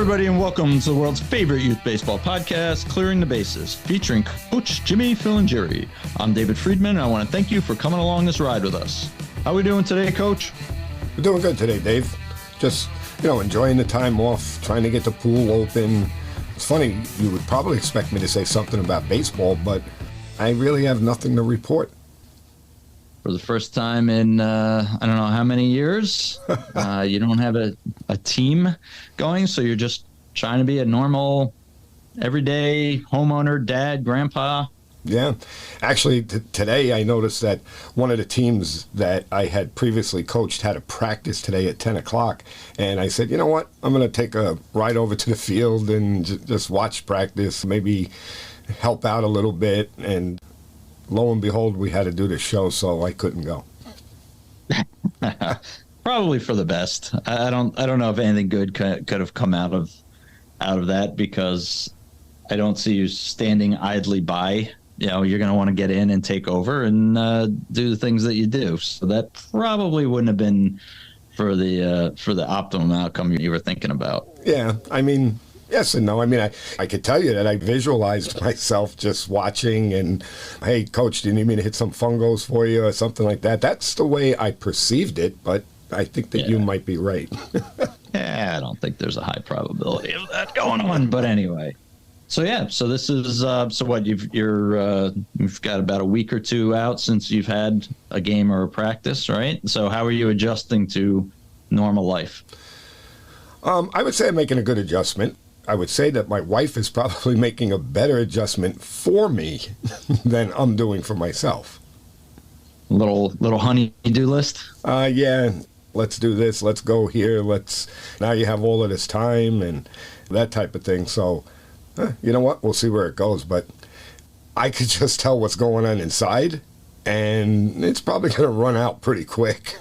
everybody, and welcome to the world's favorite youth baseball podcast, Clearing the Bases, featuring Coach Jimmy, Phil, and Jerry. I'm David Friedman, and I want to thank you for coming along this ride with us. How are we doing today, Coach? We're doing good today, Dave. Just, enjoying the time off, trying to get the pool open. It's funny, you would probably expect me to say something about baseball, but I really have nothing to report. For the first time in, I don't know how many years, you don't have a team going, so you're just trying to be a normal, everyday homeowner, dad, grandpa. Yeah. Actually, today I noticed that one of the teams that I had previously coached had a practice today at 10 o'clock. And I said, you know what? I'm going to take a ride over to the field and just watch practice, maybe help out a little bit. And lo and behold, we had to do the show, so I couldn't go. Probably for the best. I don't know if anything good could have come out of that, because I don't see you standing idly by. You're going to want to get in and take over and do the things that you do. So that probably wouldn't have been for the optimum outcome you were thinking about. Yeah, I mean, yes and no. I mean, I could tell you that I visualized myself just watching and, hey, Coach, do you need me to hit some fungos for you or something like that? That's the way I perceived it, but I think that you might be right. Yeah, I don't think there's a high probability of that going on, but anyway. So this is so what you've got about a week or two out since you've had a game or a practice, right? So how are you adjusting to normal life? I would say I'm making a good adjustment. I would say that my wife is probably making a better adjustment for me than I'm doing for myself. Little honey-do list? Yeah. Let's do this. Let's go here. Now you have all of this time and that type of thing. So, you know what? We'll see where it goes. But I could just tell what's going on inside, and it's probably going to run out pretty quick.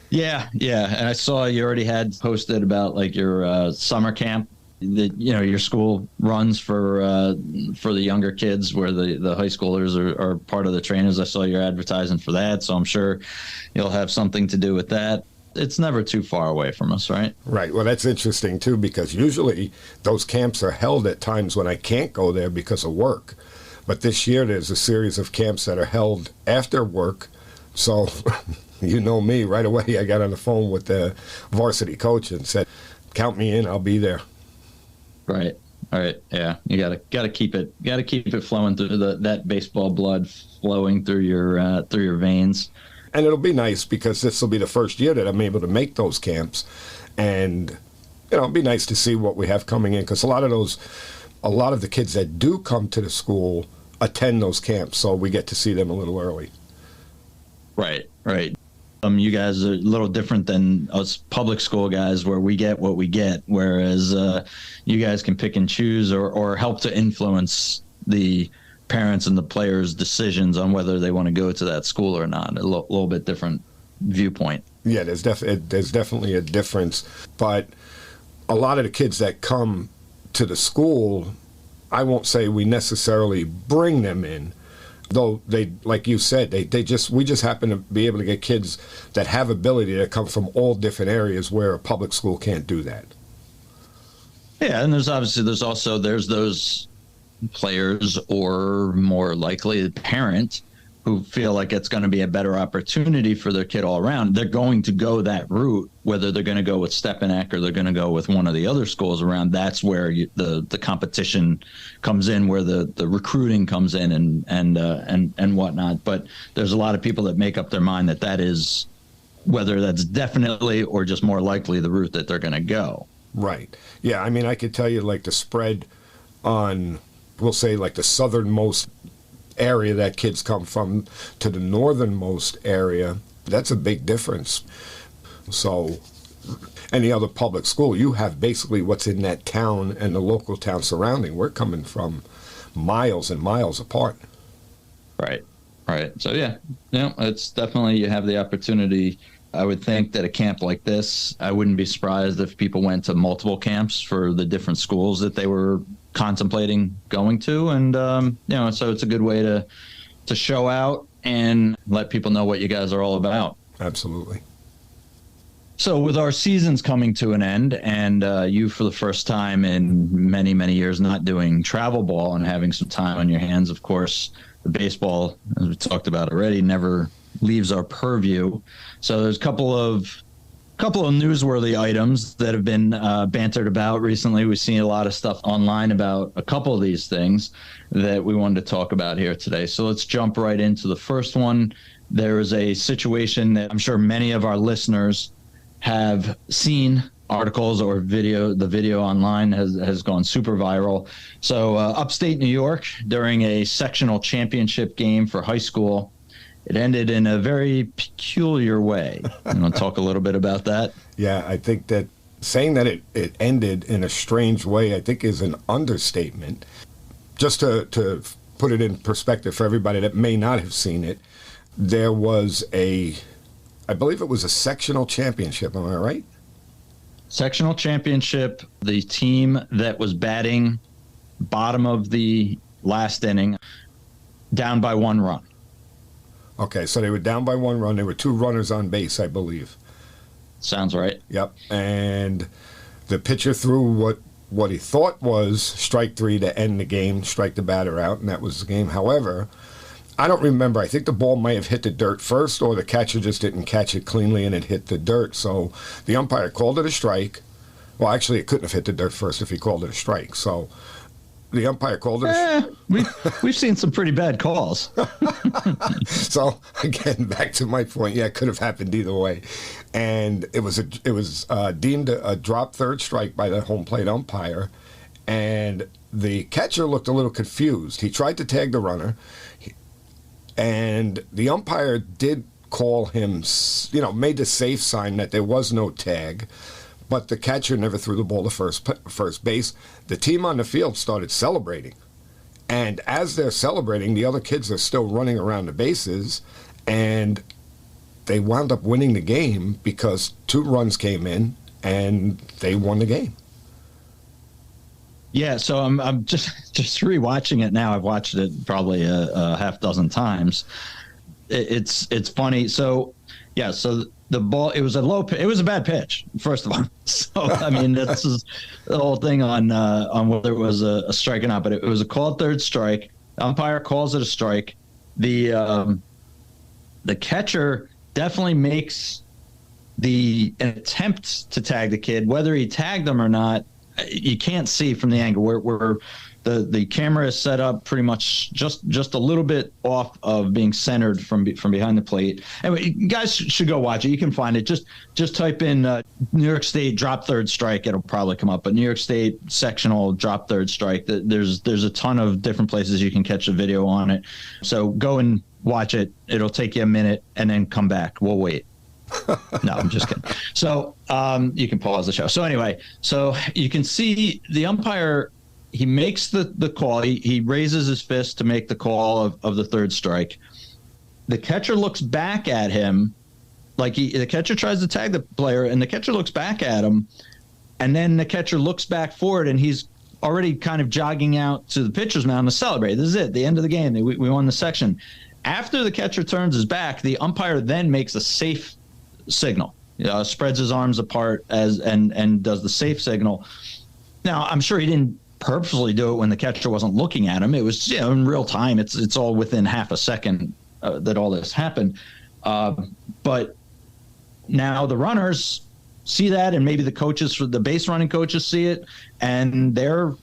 Yeah. And I saw you already had posted about like your summer camp that your school runs for the younger kids, where the high schoolers are part of the trainers. I saw your advertising for that, so I'm sure you'll have something to do with that. It's never too far away from us, right? Right. Well, that's interesting too, because usually those camps are held at times when I can't go there because of work. But this year there's a series of camps that are held after work. So you know me, right away I got on the phone with the varsity coach and said, count me in, I'll be there. Right. All right. Yeah. You gotta keep it flowing through that baseball blood flowing through your veins. And it'll be nice because this will be the first year that I'm able to make those camps, and it'll be nice to see what we have coming in, because a lot of the kids that do come to the school attend those camps, so we get to see them a little early. Right. You guys are a little different than us public school guys, where we get what we get, whereas you guys can pick and choose or help to influence the parents and the players' decisions on whether they want to go to that school or not. A little bit different viewpoint. Yeah, there's definitely a difference. But a lot of the kids that come to the school, I won't say we necessarily bring them in, though they, like you said, we just happen to be able to get kids that have ability that come from all different areas where a public school can't do that. Yeah, and there's those players, or more likely the parent, who feel like it's going to be a better opportunity for their kid all around. They're going to go that route, whether they're going to go with Stepanek or they're going to go with one of the other schools around. That's where the competition comes in, where the recruiting comes in and whatnot. But there's a lot of people that make up their mind that is, whether that's definitely or just more likely, the route that they're going to go. Right. Yeah, I mean, I could tell you like the spread on, we'll say like the southernmost area that kids come from to the northernmost area, that's a big difference. So any other public school, you have basically what's in that town and the local town surrounding. We're coming from miles and miles apart. Right. So it's definitely, you have the opportunity. I would think that a camp like this, I wouldn't be surprised if people went to multiple camps for the different schools that they were contemplating going to. And, so it's a good way to show out and let people know what you guys are all about. Absolutely. So with our seasons coming to an end, and you for the first time in many, many years not doing travel ball and having some time on your hands, of course, the baseball, as we talked about already, never leaves our purview. So there's a couple of newsworthy items that have been bantered about recently. We've seen a lot of stuff online about a couple of these things that we wanted to talk about here today. So let's jump right into the first one. There is a situation that I'm sure many of our listeners have seen articles or video. The video online has gone super viral. So upstate New York, during a sectional championship game for high school, it ended in a very peculiar way. You want to talk a little bit about that? Yeah, I think that saying that it ended in a strange way, I think, is an understatement. Just to put it in perspective for everybody that may not have seen it, there was I believe it was a sectional championship, am I right? Sectional championship, the team that was batting bottom of the last inning, down by 1 run. Okay, so they were down by 1 run. There were 2 runners on base, I believe. Sounds right. Yep, and the pitcher threw what he thought was strike 3 to end the game, strike the batter out, and that was the game. However, I don't remember. I think the ball might have hit the dirt first, or the catcher just didn't catch it cleanly and it hit the dirt. So the umpire called it a strike. Well, actually, it couldn't have hit the dirt first if he called it a strike. So the umpire called it a strike. We've seen some pretty bad calls. So, again, back to my point, yeah, it could have happened either way. And it was deemed a drop third strike by the home plate umpire. And the catcher looked a little confused. He tried to tag the runner. And the umpire did call him, made the safe sign that there was no tag, but the catcher never threw the ball to first base. The team on the field started celebrating. And as they're celebrating, the other kids are still running around the bases, and they wound up winning the game because 2 runs came in, and they won the game. Yeah, so I'm just rewatching it now. I've watched it probably a half dozen times. It's funny. So yeah, so the ball, it was a bad pitch, first of all. So I mean, this is the whole thing on whether it was a strike or not. But it was a called third strike. The umpire calls it a strike. The catcher definitely makes an attempt to tag the kid. Whether he tagged him or not, you can't see from the angle where the camera is set up pretty much just a little bit off of being centered from behind the plate. Anyway, you guys should go watch it. You can find it. Just type in New York State drop third strike. It'll probably come up. But New York State sectional drop third strike. There's a ton of different places you can catch a video on it. So go and watch it. It'll take you a minute and then come back. We'll wait. No, I'm just kidding. So you can pause the show. So anyway, so you can see the umpire, he makes the call. He raises his fist to make the call of the third strike. The catcher looks back at him like the catcher tries to tag the player, and the catcher looks back at him, and then the catcher looks back forward, and he's already kind of jogging out to the pitcher's mound to celebrate. This is it, the end of the game. We won the section. After the catcher turns his back, the umpire then makes a safe signal, spreads his arms apart and does the safe signal. Now, I'm sure he didn't purposely do it when the catcher wasn't looking at him. It was in real time. It's all within half a second that all this happened. But now the runners see that, and maybe the coaches, the base running coaches, see it, and they're,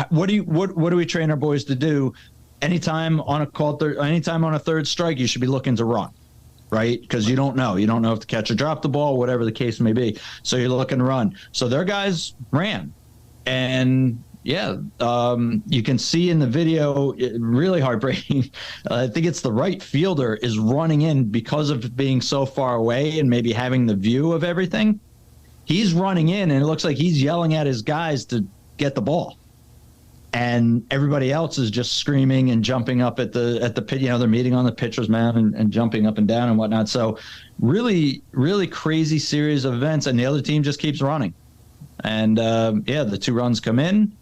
what do we train our boys to do? Anytime on a third strike, you should be looking to run. Right? Because you don't know if the catcher dropped the ball, whatever the case may be. So you're looking to run. So their guys ran. And yeah, you can see in the video, really heartbreaking. I think it's the right fielder is running in because of being so far away and maybe having the view of everything. He's running in, and it looks like he's yelling at his guys to get the ball. And everybody else is just screaming and jumping up at the pit. They're meeting on the pitcher's mound and jumping up and down and whatnot. So really, really crazy series of events. And the other team just keeps running. And the 2 runs come in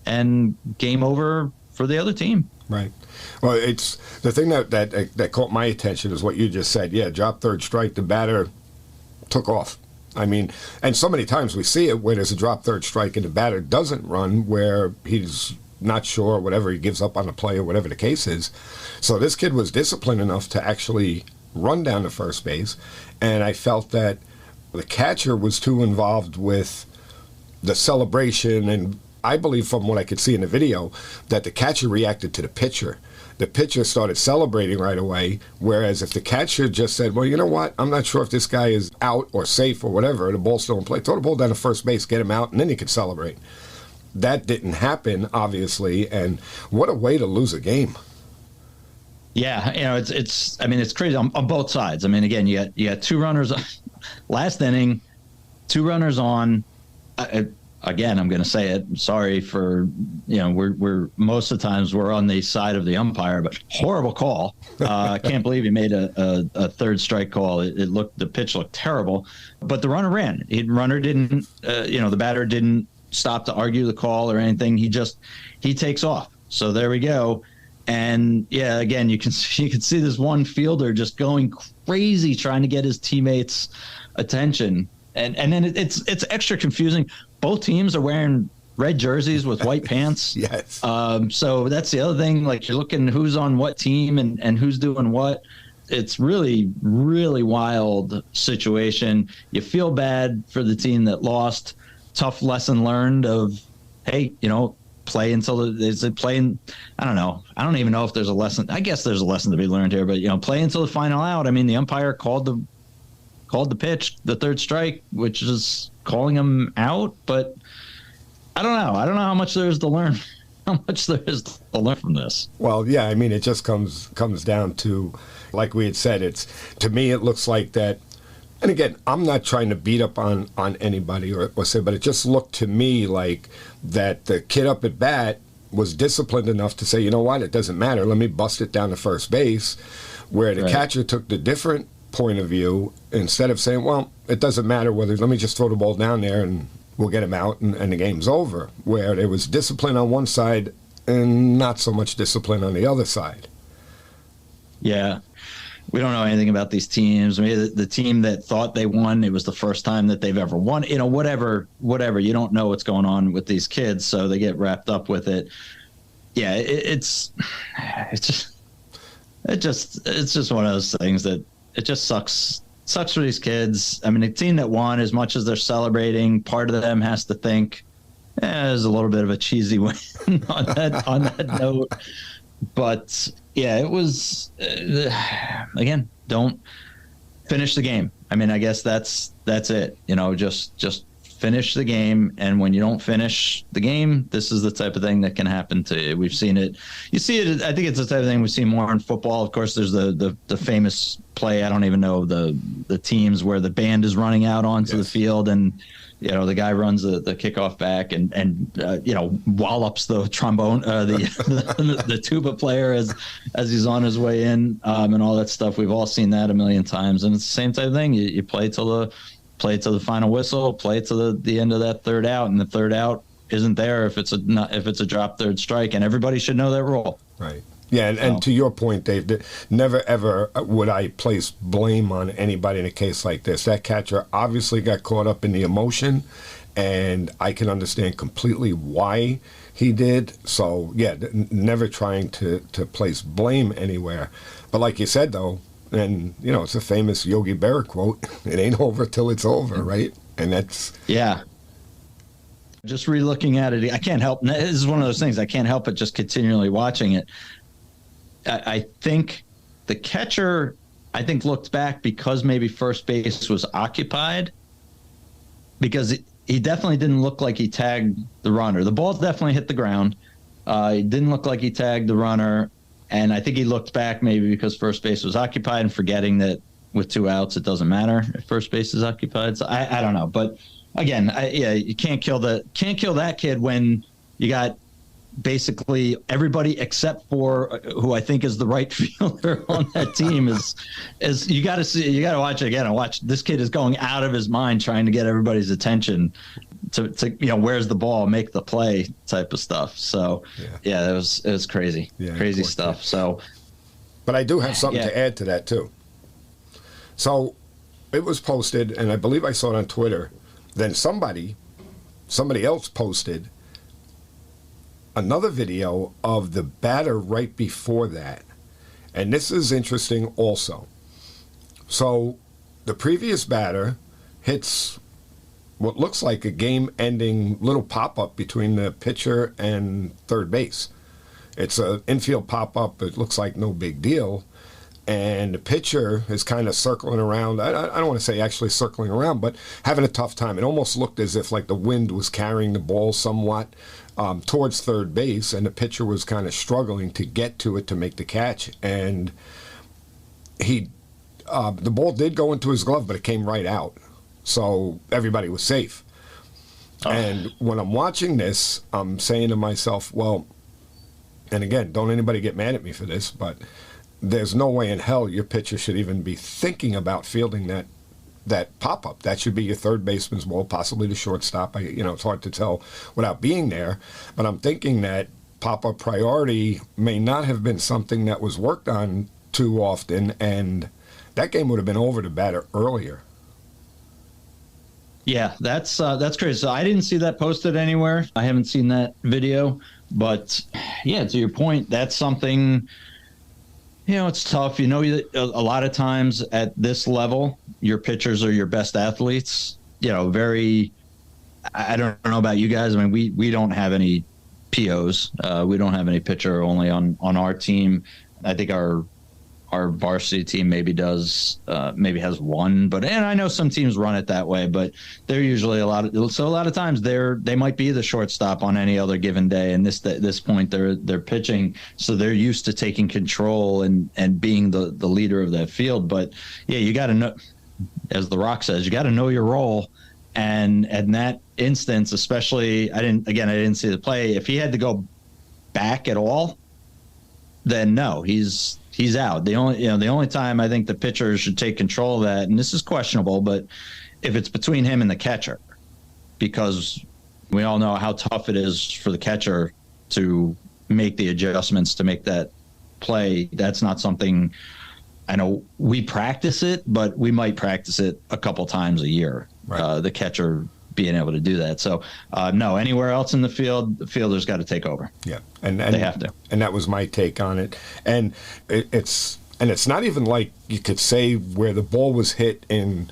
and game over for the other team. Right. Well, it's the thing that caught my attention is what you just said. Yeah, drop third strike. The batter took off. I mean, and so many times we see it where there's a drop third strike and the batter doesn't run, where he's not sure, whatever, he gives up on the play or whatever the case is. So this kid was disciplined enough to actually run down to first base, and I felt that the catcher was too involved with the celebration, and I believe from what I could see in the video that the catcher reacted to the pitcher. The pitcher started celebrating right away, whereas if the catcher just said, well, you know what, I'm not sure if this guy is out or safe or whatever, the ball's still in play, throw the ball down to first base, get him out, and then you can celebrate. That didn't happen, obviously, and what a way to lose a game. Yeah, it's I mean, it's crazy on both sides. I mean, again, you got two runners last inning, two runners on. Again, I'm going to say it. Sorry for, we're most of the times we're on the side of the umpire, but horrible call. I can't believe he made a third strike call. The pitch looked terrible, but the runner ran. Runner didn't, the batter didn't stop to argue the call or anything. He takes off. So there we go. And yeah, again, you can see this one fielder just going crazy trying to get his teammates' attention. And then it's extra confusing. Both teams are wearing red jerseys with white pants. Yes. So that's the other thing. Like, you're looking who's on what team and who's doing what. It's really, really wild situation. You feel bad for the team that lost. Tough lesson learned of, hey, play until is it playing? I don't know. I don't even know if there's a lesson. I guess there's a lesson to be learned here, but play until the final out. I mean, the umpire called the pitch, the third strike, which is calling him out. But I don't know. I don't know how much there is to learn. How much there is to learn from this. Well, yeah, I mean, it just comes down to, like we had said, to me, it looks like that. And again, I'm not trying to beat up on anybody or say, but it just looked to me like that the kid up at bat was disciplined enough to say, you know what, it doesn't matter. Let me bust it down to first base, where the catcher took the different point of view. Instead of saying, well, it doesn't matter whether, let me just throw the ball down there and we'll get him out and the game's over, where there was discipline on one side and not so much discipline on the other side. Yeah. We don't know anything about these teams. I mean, the team that thought they won, it was the first time that they've ever won. Whatever. You don't know what's going on with these kids, so they get wrapped up with it. Yeah, it's just one of those things that it just sucks for these kids. I mean, the team that won, as much as they're celebrating, part of them has to think, there's a little bit of a cheesy win on that note. But yeah, it was again, don't finish the game. I mean, I guess that's it. Just finish the game. And when you don't finish the game, this is the type of thing that can happen to you. We've seen it. You see it. I think it's the type of thing we see more in football. Of course, there's the famous play. I don't even know the teams where the band is running out onto the field and, the guy runs the kickoff back and wallops the trombone, the tuba player as he's on his way in, and all that stuff. We've all seen that a million times, and it's the same type of thing. You play till the final whistle, play to the end of that third out, and the third out isn't there if it's a drop third strike, and everybody should know that rule. Right. Yeah, and to your point, Dave, never ever would I place blame on anybody in a case like this. That catcher obviously got caught up in the emotion, and I can understand completely why he did. So, yeah, never trying to place blame anywhere. But like you said, though, and, it's a famous Yogi Berra quote, it ain't over till it's over, right? And that's... Yeah. Just re-looking at it, I can't help. This is one of those things. I can't help but just continually watching it. I think the catcher, looked back because maybe first base was occupied, because he definitely didn't look like he tagged the runner. The ball definitely hit the ground. It didn't look like he tagged the runner. And I think he looked back maybe because first base was occupied and forgetting that with two outs, it doesn't matter if first base is occupied. So I don't know. But again, you can't kill that kid when you got basically everybody except for who I think is the right fielder on that team is you got to watch it again and watch. This kid is going out of his mind trying to get everybody's attention to where's the ball, make the play type of stuff. So it was crazy, crazy stuff. So, but I do have something to add to that too. So it was posted, and I believe I saw it on Twitter. Then somebody else posted another video of the batter right before that. And this is interesting also. So the previous batter hits what looks like a game-ending little pop-up between the pitcher and third base. It's an infield pop-up. It looks like no big deal. And the pitcher is kind of circling around. I don't want to say actually circling around, but having a tough time. It almost looked as if like the wind was carrying the ball somewhat towards third base, and the pitcher was kind of struggling to get to it to make the catch. And the ball did go into his glove, but it came right out. So everybody was safe. Oh. And when I'm watching this, I'm saying to myself, well, and again, don't anybody get mad at me for this, but there's no way in hell your pitcher should even be thinking about fielding that pop-up. That should be your third baseman's ball, possibly the shortstop. It's hard to tell without being there. But I'm thinking that pop-up priority may not have been something that was worked on too often, and that game would have been over to batter earlier. Yeah, that's crazy. So I didn't see that posted anywhere. I haven't seen that video. But, yeah, to your point, that's something... it's tough. A lot of times at this level, your pitchers are your best athletes. I don't know about you guys. I mean, we don't have any POs. We don't have any pitcher only on our team. I think our varsity team maybe has one, and I know some teams run it that way, but they're usually a lot of times they might be the shortstop on any other given day. And this point they're pitching, so they're used to taking control and being the leader of that field. But yeah, you got to know, as The Rock says, you got to know your role. And in that instance, especially, I didn't see the play. If he had to go back at all, then no, he's out. The only time I think the pitcher should take control of that, and this is questionable, but if it's between him and the catcher, because we all know how tough it is for the catcher to make the adjustments to make that play. That's not something, I know we practice it, but we might practice it a couple times a year. Right. The catcher being able to do that. So no, anywhere else in the field, the fielder's got to take over. Yeah, and they have to. And that was my take on it. And it's not even like you could say where the ball was hit in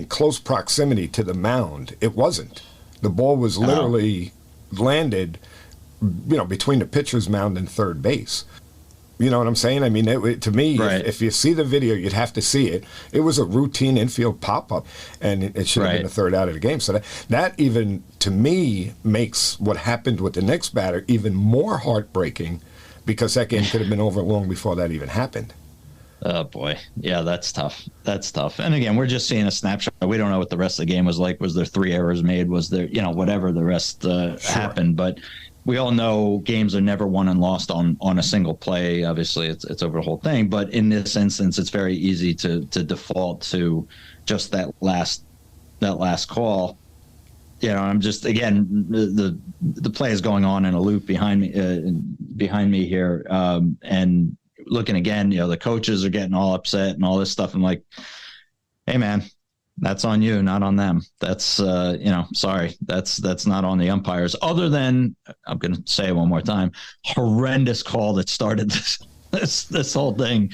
close proximity to the mound. It wasn't. The ball was literally landed, between the pitcher's mound and third base. You know what I'm saying? I mean, to me, right. if you see the video, you'd have to see it. It was a routine infield pop-up, and it should have been the third out of the game. So that even, to me, makes what happened with the next batter even more heartbreaking, because that game could have been over long before that even happened. Oh, boy. Yeah, that's tough. That's tough. And again, we're just seeing a snapshot. We don't know what the rest of the game was like. Was there 3 errors made? Was there, whatever the rest happened. But we all know games are never won and lost on a single play. Obviously, it's over the whole thing. But in this instance, it's very easy to default to just that last call. I'm just, again, the play is going on in a loop behind me here, and looking again. The coaches are getting all upset and all this stuff. I'm like, hey, man, that's on you, not on them. That's, sorry. That's not on the umpires. Other than, I'm going to say it one more time, horrendous call that started this whole thing.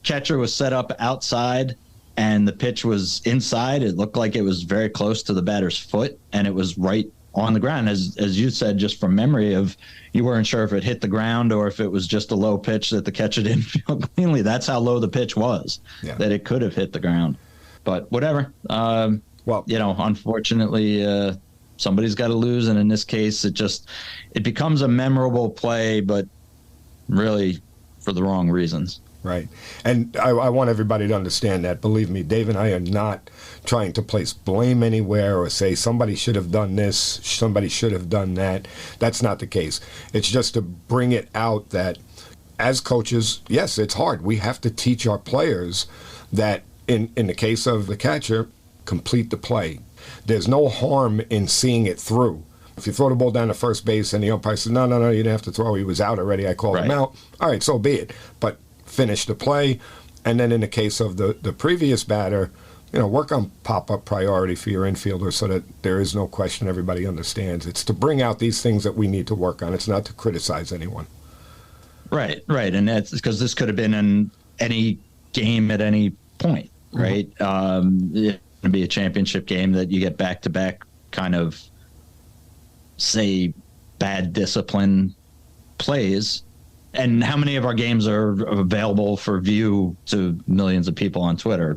Catcher was set up outside and the pitch was inside. It looked like it was very close to the batter's foot, and it was right on the ground. As you said, just from memory of, you weren't sure if it hit the ground or if it was just a low pitch that the catcher didn't feel cleanly. That's how low the pitch was, that it could have hit the ground. But whatever. Unfortunately, somebody's got to lose, and in this case, it becomes a memorable play, but really for the wrong reasons. Right. And I want everybody to understand that. Believe me, Dave and I are not trying to place blame anywhere or say somebody should have done this, somebody should have done that. That's not the case. It's just to bring it out that as coaches, yes, it's hard. We have to teach our players that in the case of the catcher, complete the play. There's no harm in seeing it through. If you throw the ball down to first base and the umpire says, no, you didn't have to throw, he was out already, I called him out. All right, so be it. But finish the play. And then in the case of the previous batter, work on pop-up priority for your infielder so that there is no question, everybody understands. It's to bring out these things that we need to work on. It's not to criticize anyone. Right. And that's because this could have been in any game at any point, right? It's going to be a championship game that you get back-to-back kind of, say, bad discipline plays. And how many of our games are available for view to millions of people on Twitter?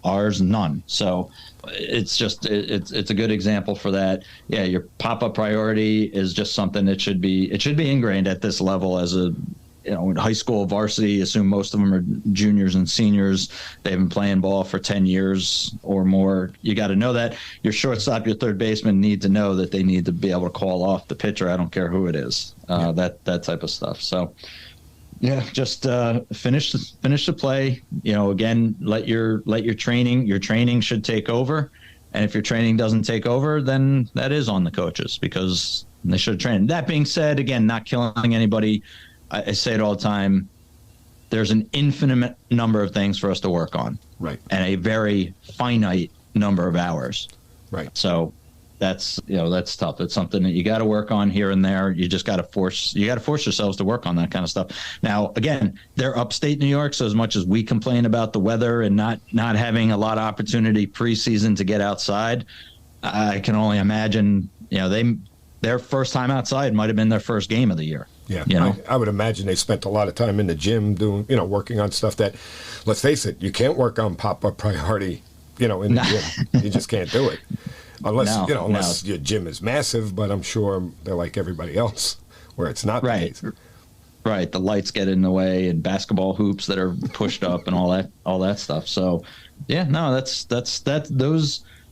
Ours, none. So it's just it's a good example for that. Yeah, your pop-up priority is just something that should be ingrained at this level as a in high school varsity. Assume most of them are juniors and seniors. They've been playing ball for 10 years or more. You got to know that your shortstop, your third baseman need to know that they need to be able to call off the pitcher. I don't care who it is. That type of stuff. So yeah, just finish the play. Again, let your training should take over. And if your training doesn't take over, then that is on the coaches because they should train. That being said, again, not killing anybody. I say it all the time. There's an infinite number of things for us to work on, right? And a very finite number of hours, right? So that's tough. It's something that you got to work on here and there. You just got to force yourselves to work on that kind of stuff. Now, again, they're upstate New York, so as much as we complain about the weather and not having a lot of opportunity preseason to get outside, I can only imagine. Their first time outside might have been their first game of the year. Yeah, I would imagine they spent a lot of time in the gym doing, working on stuff that, let's face it, you can't work on pop-up priority, in the gym. You just can't do it. Unless your gym is massive, but I'm sure they're like everybody else where it's not the case. Right. The lights get in the way and basketball hoops that are pushed up and all that stuff. So, yeah, no, that's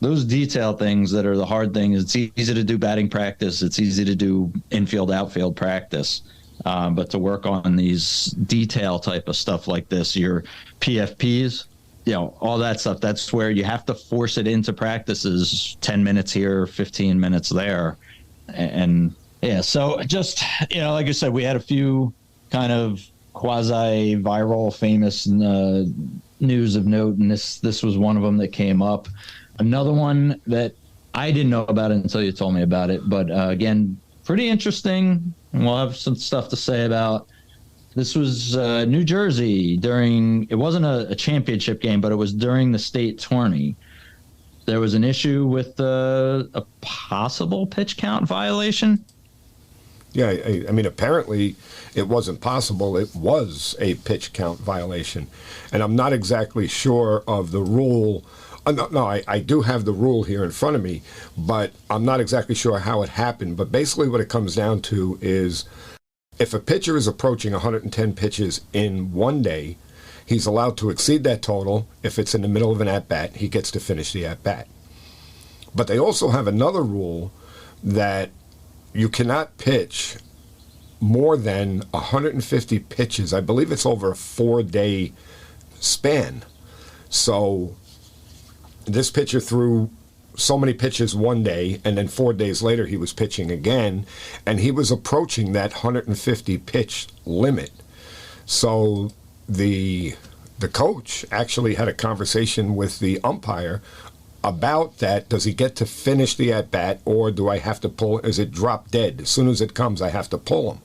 those detail things that are the hard thing. It's easy to do batting practice. It's easy to do infield, outfield practice. But to work on these detail type of stuff like this, your PFPs, all that stuff, that's where you have to force it into practices, 10 minutes here, 15 minutes there. And yeah, so just, like I said, we had a few kind of quasi-viral famous news of note, and this was one of them that came up. Another one that I didn't know about it until you told me about it, but again, pretty interesting, and we'll have some stuff to say about. This was New Jersey it wasn't a championship game, but it was during the state tourney. There was an issue with a possible pitch count violation. Yeah, I mean, apparently it wasn't possible. It was a pitch count violation. And I'm not exactly sure of the rule. No, I do have the rule here in front of me, but I'm not exactly sure how it happened. But basically what it comes down to is if a pitcher is approaching 110 pitches in one day, he's allowed to exceed that total. If it's in the middle of an at-bat, he gets to finish the at-bat. But they also have another rule that you cannot pitch more than 150 pitches. I believe it's over a 4-day span. So this pitcher threw so many pitches one day, and then 4 days later he was pitching again, and he was approaching that 150 pitch limit. So the coach actually had a conversation with the umpire about that. Does he get to finish the at-bat, or do I have to pull? Is it drop dead? As soon as it comes, I have to pull him.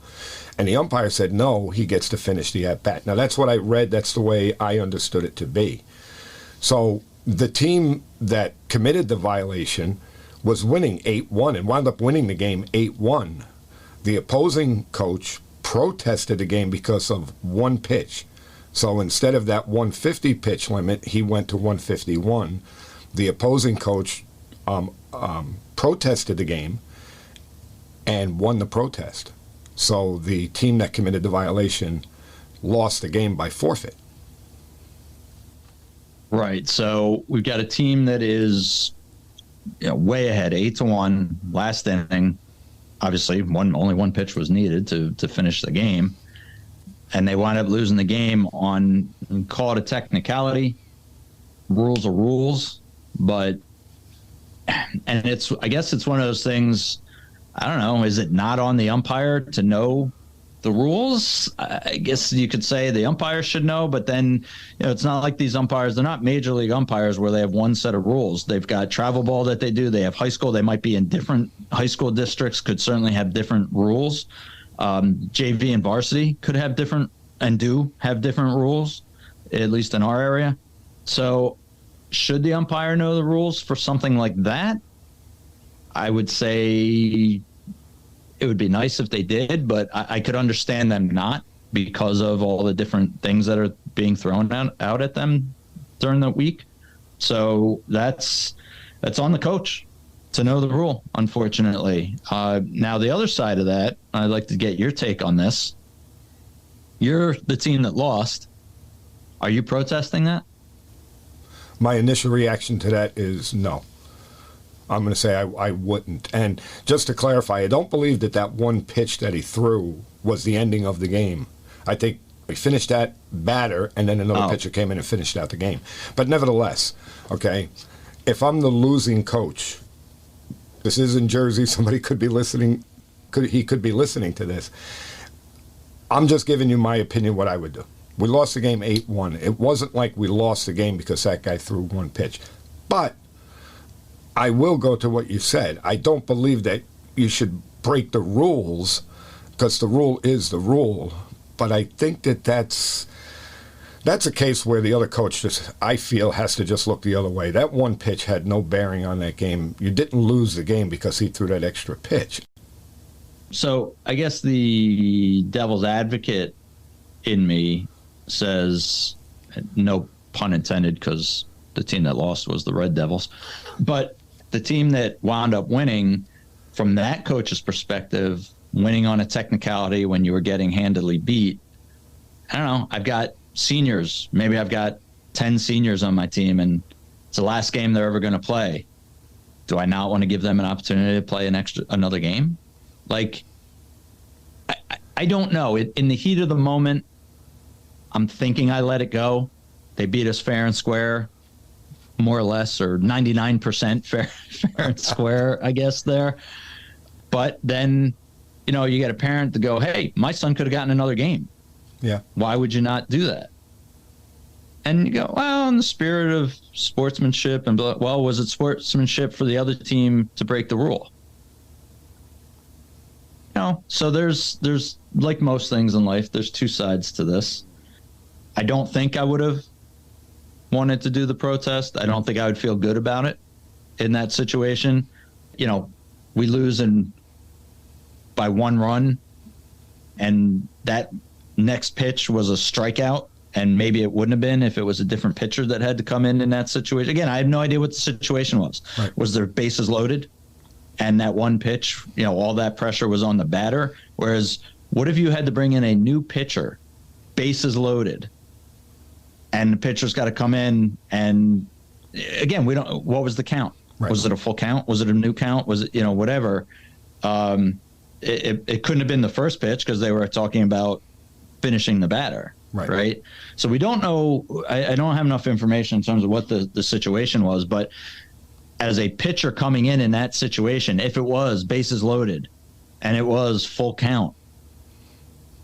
And the umpire said, no, he gets to finish the at-bat. Now, that's what I read. That's the way I understood it to be. So the team that committed the violation was winning 8-1 and wound up winning the game 8-1. The opposing coach protested the game because of one pitch. So instead of that 150 pitch limit, he went to 151. The opposing coach protested the game and won the protest. So the team that committed the violation lost the game by forfeit. Right. So we've got a team that is way ahead, 8-1, last inning. Obviously, only one pitch was needed to finish the game. And they wound up losing the game on, call it a technicality. Rules are rules. But, I guess it's one of those things, I don't know, is it not on the umpire to know The rules, I guess you could say the umpires should know, but then it's not like these umpires, they're not major league umpires where they have one set of rules. They've got travel ball that they do. They have high school. They might be in different high school districts, could certainly have different rules. JV and varsity could have different and do have different rules, at least in our area. So should the umpire know the rules for something like that? I would say it would be nice if they did, but I could understand them not because of all the different things that are being thrown out at them during the week. So that's on the coach to know the rule, unfortunately. Now, the other side of that, I'd like to get your take on this. You're the team that lost. Are you protesting that? My initial reaction to that is no. I'm going to say I wouldn't. And just to clarify, I don't believe that one pitch that he threw was the ending of the game. I think we finished that batter, and then another pitcher came in and finished out the game. But nevertheless, okay, if I'm the losing coach, this is in Jersey, somebody could be listening, he could be listening to this. I'm just giving you my opinion what I would do. We lost the game 8-1. It wasn't like we lost the game because that guy threw one pitch. But I will go to what you said. I don't believe that you should break the rules because the rule is the rule. But I think that's a case where the other coach just, I feel, has to just look the other way. That one pitch had no bearing on that game. You didn't lose the game because he threw that extra pitch. So I guess the devil's advocate in me says, no pun intended, because the team that lost was the Red Devils, but the team that wound up winning, from that coach's perspective, winning on a technicality when you were getting handily beat. I don't know. I've got seniors. Maybe I've got 10 seniors on my team, and it's the last game they're ever going to play. Do I not want to give them an opportunity to play another game? Like, I don't know. In the heat of the moment, I'm thinking I let it go. They beat us fair and square, more or less, or 99% fair and square, I guess, there. But then, you get a parent to go, hey, my son could have gotten another game. Yeah. Why would you not do that? And you go, well, in the spirit of sportsmanship, and well, was it sportsmanship for the other team to break the rule? So there's like most things in life, there's two sides to this. I don't think I would have wanted to do the protest. I don't think I would feel good about it in that situation. We lose by one run, and that next pitch was a strikeout, and maybe it wouldn't have been if it was a different pitcher that had to come in that situation. Again, I have no idea what the situation was. Right. Was there bases loaded? And that one pitch, all that pressure was on the batter. Whereas, what if you had to bring in a new pitcher, bases loaded, and the pitcher's got to come in and, again, what was the count? Right. Was it a full count? Was it a new count? Was it, whatever? It couldn't have been the first pitch because they were talking about finishing the batter. Right. So we don't know. I don't have enough information in terms of what the situation was, but as a pitcher coming in that situation, if it was bases loaded and it was full count,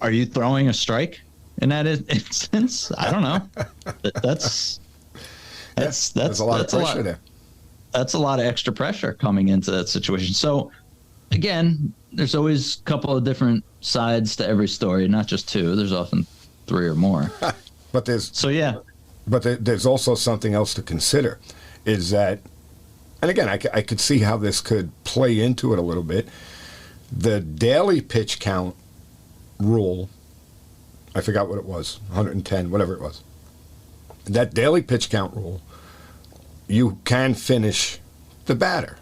are you throwing a strike in that instance? I don't know. That's a lot of pressure there. That's a lot of extra pressure coming into that situation. So again, there's always a couple of different sides to every story, not just two. There's often three or more. But there's also something else to consider, is that, and again, I could see how this could play into it a little bit. The daily pitch count rule, I forgot what it was, 110, whatever it was. That daily pitch count rule, you can finish the batter.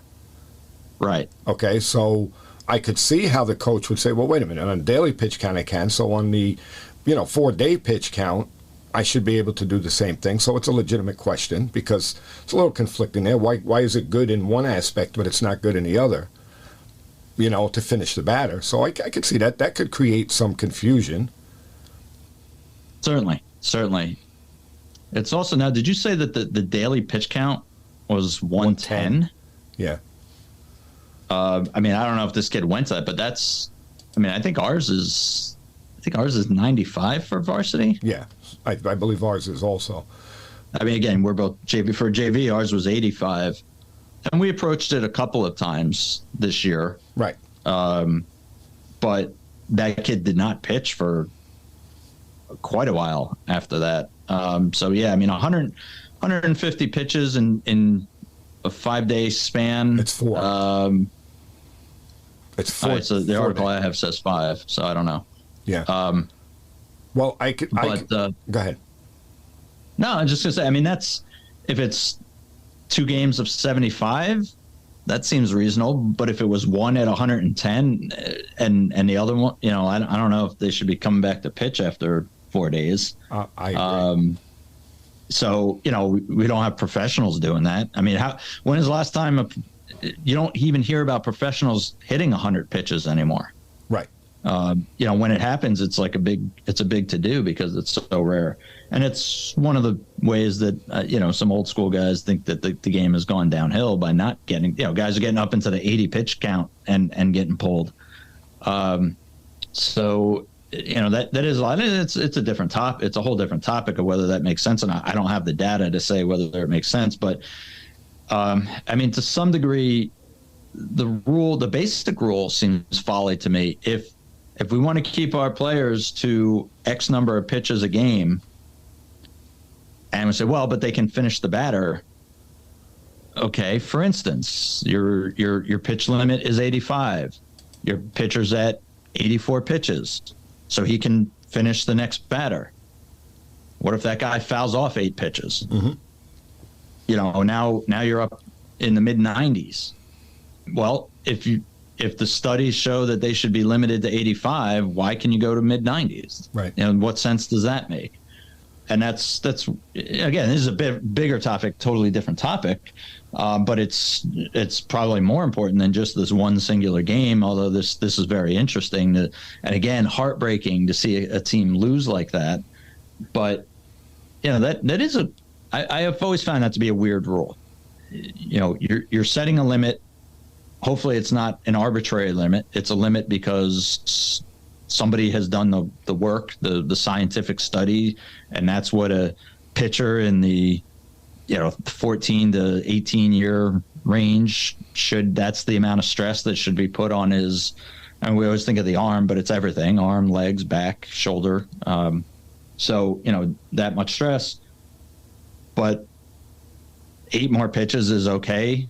Right. Okay, so I could see how the coach would say, well, wait a minute, on a daily pitch count I can, so on the 4-day pitch count, I should be able to do the same thing. So it's a legitimate question because it's a little conflicting there. Why is it good in one aspect but it's not good in the other, to finish the batter? So I could see that could create some confusion. Certainly. It's also, now, did you say that the daily pitch count was 110? Yeah. I don't know if this kid went to that, but I think ours is I think ours is 95 for varsity. Yeah, I believe ours is also. I mean, again, we're both JV. For JV, ours was 85. And we approached it a couple of times this year. Right. But that kid did not pitch for quite a while after that. So, yeah, I mean, 150 pitches in a 5-day span. It's 4. It's 4. Right, so the article I have says 5, so I don't know. Yeah. Well, go ahead. No, I'm just going to say, I mean, if it's 2 games of 75, that seems reasonable. But if it was 1 at 110 and the other one, I don't know if they should be coming back to pitch after 4 days. I agree. So, we don't have professionals doing that. I mean, when is the last time you don't even hear about professionals hitting 100 pitches anymore? Right. When it happens, it's like a big to do because it's so rare. And it's one of the ways that, some old school guys think that the game has gone downhill by not getting, guys are getting up into the 80 pitch count and getting pulled. So, that is a lot. It's a different topic. It's a whole different topic of whether that makes sense. And I don't have the data to say whether it makes sense. But, I mean, to some degree, the basic rule seems folly to me. If we want to keep our players to X number of pitches a game, and we say, well, but they can finish the batter. Okay, for instance, your pitch limit is 85. Your pitcher's at 84 pitches, so he can finish the next batter. What if that guy fouls off 8 pitches? Mm-hmm. Now you're up in the mid 90s. Well, if the studies show that they should be limited to 85, why can you go to mid 90s? Right. What sense does that make? And that's again, this is a bit bigger topic, totally different topic, but it's probably more important than just this one singular game. Although this is very interesting and again heartbreaking to see a team lose like that. But that is I have always found that to be a weird rule. You're setting a limit. Hopefully, it's not an arbitrary limit. It's a limit because somebody has done the work, the scientific study, and that's what a pitcher in the 14 to 18 year range that's the amount of stress that should be put on his. And we always think of the arm, but it's everything: arm, legs, back, shoulder. So that much stress. But 8 more pitches is okay.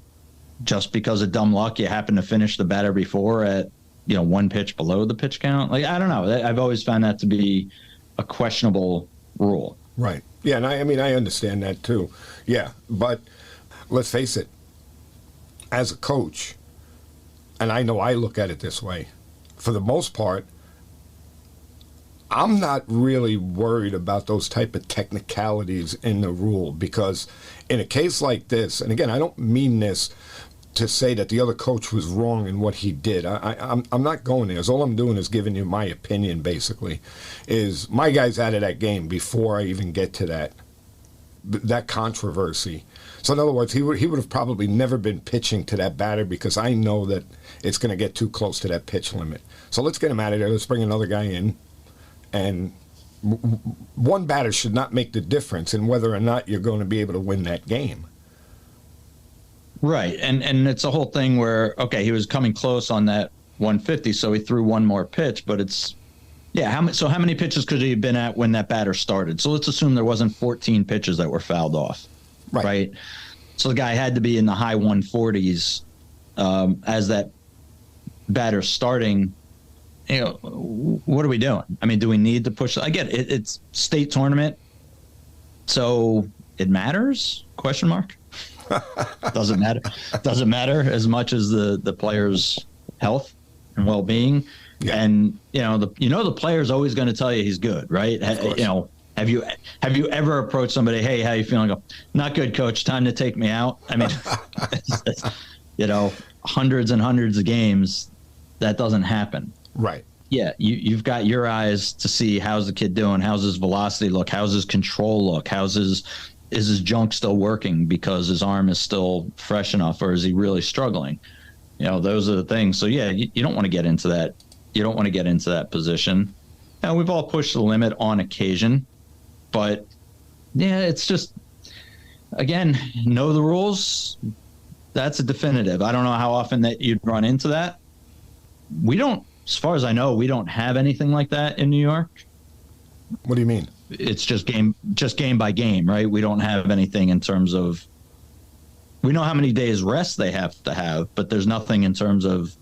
Just because of dumb luck, you happen to finish the batter before at 1 pitch below the pitch count. Like, I don't know. I've always found that to be a questionable rule. Right. Yeah, and I understand that too. Yeah, but let's face it. As a coach, and I know I look at it this way, for the most part, I'm not really worried about those type of technicalities in the rule because in a case like this, and again, I don't mean this to say that the other coach was wrong in what he did. I'm not going there. All I'm doing is giving you my opinion, basically, is my guy's out of that game before I even get to that controversy. So in other words, he would have probably never been pitching to that batter because I know that it's going to get too close to that pitch limit. So let's get him out of there. Let's bring another guy in. And one batter should not make the difference in whether or not you're going to be able to win that game. Right. And it's a whole thing where, okay, he was coming close on that 150, so he threw one more pitch, but it's, how many pitches could he have been at when that batter started? So let's assume there wasn't 14 pitches that were fouled off. Right. So the guy had to be in the high 140s as that batter starting. What are we doing? I mean, do we need to push? I get it. It's state tournament, so it matters? Question mark. Doesn't matter. Doesn't matter as much as the player's health and well-being. Yeah. And the player's always going to tell you he's good, right? Have you ever approached somebody? Hey, how you feeling? Go, not good, coach. Time to take me out. I mean, hundreds and hundreds of games. That doesn't happen. Right. Yeah, you've got your eyes to see how's the kid doing, how's his velocity look, how's his control look, is his junk still working because his arm is still fresh enough, or is he really struggling? Those are the things. So yeah, you don't want to get into that. You don't want to get into that position. Now, we've all pushed the limit on occasion, but yeah, it's just, again, know the rules. That's a definitive. I don't know how often that you'd run into that. We don't, as far as I know, we don't have anything like that in New York. What do you mean? It's just game by game, right? We don't have anything in terms of, we know how many days rest they have to have, but there's nothing in terms of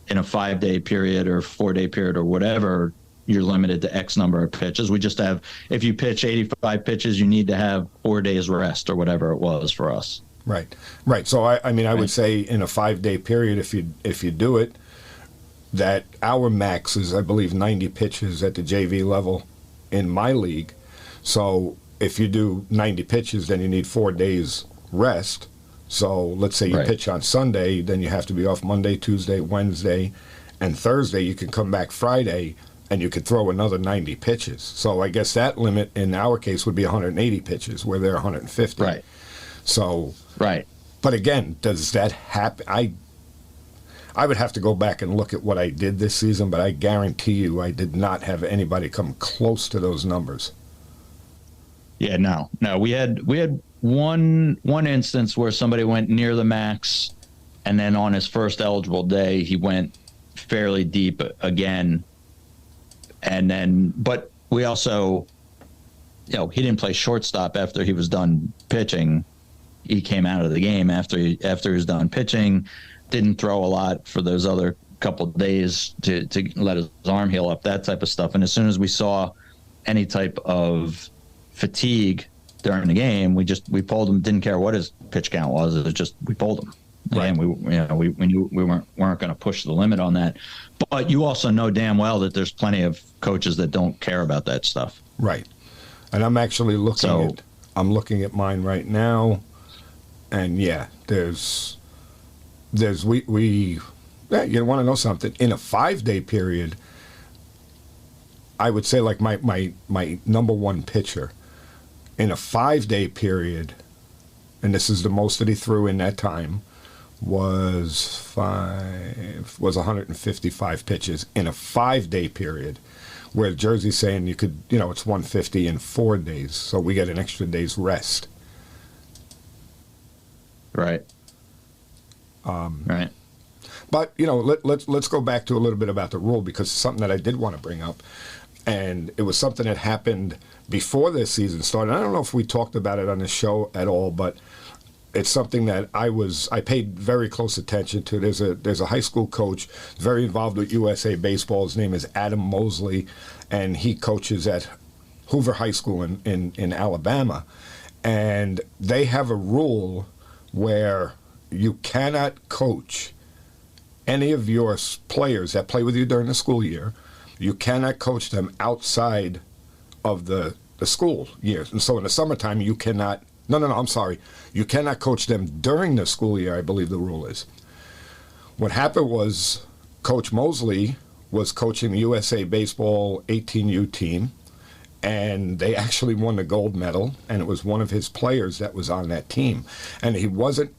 in a 5-day period or 4-day period or whatever, you're limited to X number of pitches. We just have, if you pitch 85 pitches, you need to have 4 days rest or whatever it was for us. Right. So I mean, I would say in a 5-day period, if you do it, that our max is, I believe, 90 pitches at the JV level in my league. So if you do 90 pitches, then you need 4 days rest. So let's say you pitch on Sunday, then you have to be off Monday, Tuesday, Wednesday, and Thursday. You can come back Friday, and you could throw another 90 pitches. So I guess that limit in our case would be 180 pitches, where they're 150. Right. So. Right. But again, does that happen? I would have to go back and look at what I did this season, but I guarantee you I did not have anybody come close to those numbers. Yeah, no. We had one instance where somebody went near the max, and then on his first eligible day, he went fairly deep again. And then, but we also, he didn't play shortstop after he was done pitching. He came out of the game after he was done pitching, didn't throw a lot for those other couple of days to let his arm heal up, that type of stuff. And as soon as we saw any type of fatigue during the game, we pulled him. Didn't care what his pitch count was. It was just, we pulled him. Right. And we knew we weren't going to push the limit on that. But you also know damn well that there's plenty of coaches that don't care about that stuff. Right. And I'm actually looking at mine right now, and yeah, there's you want to know something? In a 5-day period, I would say like my number one pitcher in a 5-day period, and this is the most that he threw in that time, was 155 pitches in a 5-day period, where Jersey's saying you could, it's 150 in 4 days, so we get an extra day's rest. Right. Right. But let's go back to a little bit about the rule, because it's something that I did want to bring up, and it was something that happened before this season started. I don't know if we talked about it on the show at all, but it's something that I paid very close attention to. There's a high school coach very involved with USA Baseball. His name is Adam Mosley, and he coaches at Hoover High School in Alabama. And they have a rule where you cannot coach any of your players that play with you during the school year. You cannot coach them outside of the school year. And so in the summertime, you cannot. No, I'm sorry. You cannot coach them during the school year, I believe the rule is. What happened was Coach Mosley was coaching the USA Baseball 18U team, and they actually won the gold medal, and it was one of his players that was on that team. And he wasn't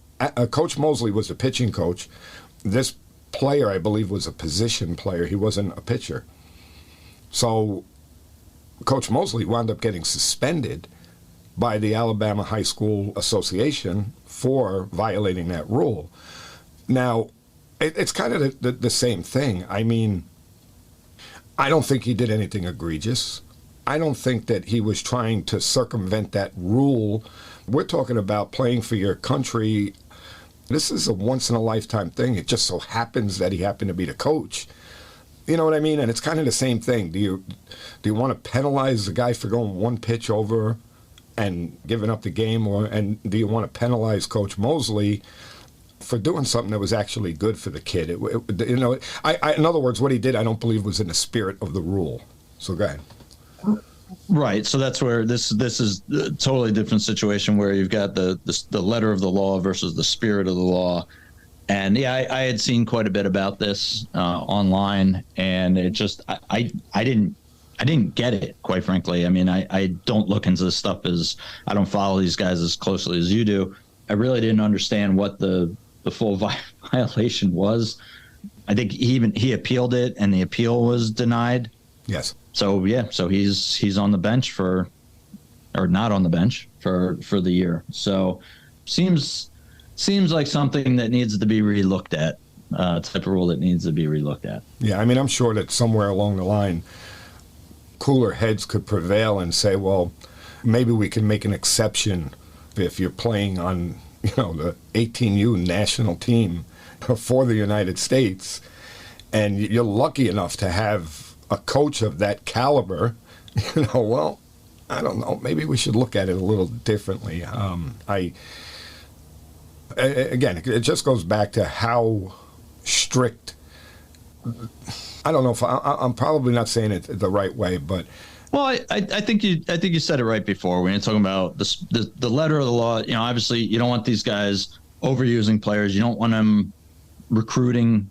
Coach Mosley was the pitching coach. This player, I believe, was a position player. He wasn't a pitcher. So Coach Mosley wound up getting suspended by the Alabama High School Association for violating that rule. Now, it's kind of the same thing. I mean, I don't think he did anything egregious. I don't think that he was trying to circumvent that rule. We're talking about playing for your country. This is a once-in-a-lifetime thing. It just so happens that he happened to be the coach. You know what I mean? And it's kind of the same thing. Do you want to penalize the guy for going one pitch over and giving up the game, and do you want to penalize Coach Mosley for doing something that was actually good for the kid? In other words, what he did, I don't believe was in the spirit of the rule. So go ahead. Right. So that's where this is a totally different situation, where you've got the letter of the law versus the spirit of the law. And yeah, I had seen quite a bit about this online, and it just I didn't get it, quite frankly. I mean, I don't look into this stuff I don't follow these guys as closely as you do. I really didn't understand what the full violation was. I think he appealed it, and the appeal was denied. Yes. So yeah, so he's on the bench or not on the bench for the year. So seems like something that needs to be relooked at. Type of rule that needs to be relooked at. Yeah, I mean, I'm sure that somewhere along the line, cooler heads could prevail and say, well, maybe we can make an exception if you're playing on, the 18U national team for the United States, and you're lucky enough to have a coach of that caliber. Well, I don't know. Maybe we should look at it a little differently. Again, it just goes back to how strict. I don't know if I'm probably not saying it the right way, but well, I think you said it right before when you're talking about the letter of the law. Obviously you don't want these guys overusing players. You don't want them recruiting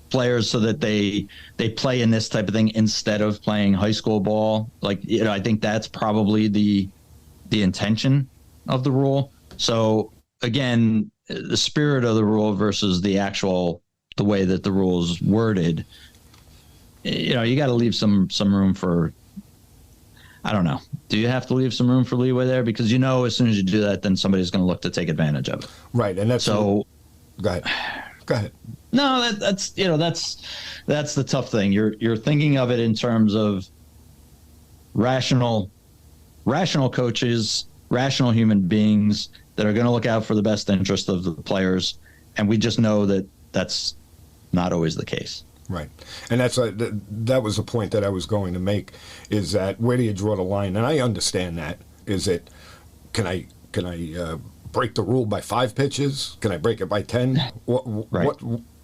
players so that they play in this type of thing instead of playing high school ball. I think that's probably the intention of the rule. So again, the spirit of the rule versus the way that the rule is worded, you got to leave some room for, I don't know. Do you have to leave some room for leeway there? Because as soon as you do that, then somebody's going to look to take advantage of it. Right, and that's so. Go ahead. No, that's the tough thing. You're thinking of it in terms of rational coaches, rational human beings that are going to look out for the best interest of the players, and we just know that that's not always the case. Right, and that was the point that I was going to make, is that where do you draw the line? And I understand that. Is it, can I break the rule by 5 pitches? Can I break it by 10? Right.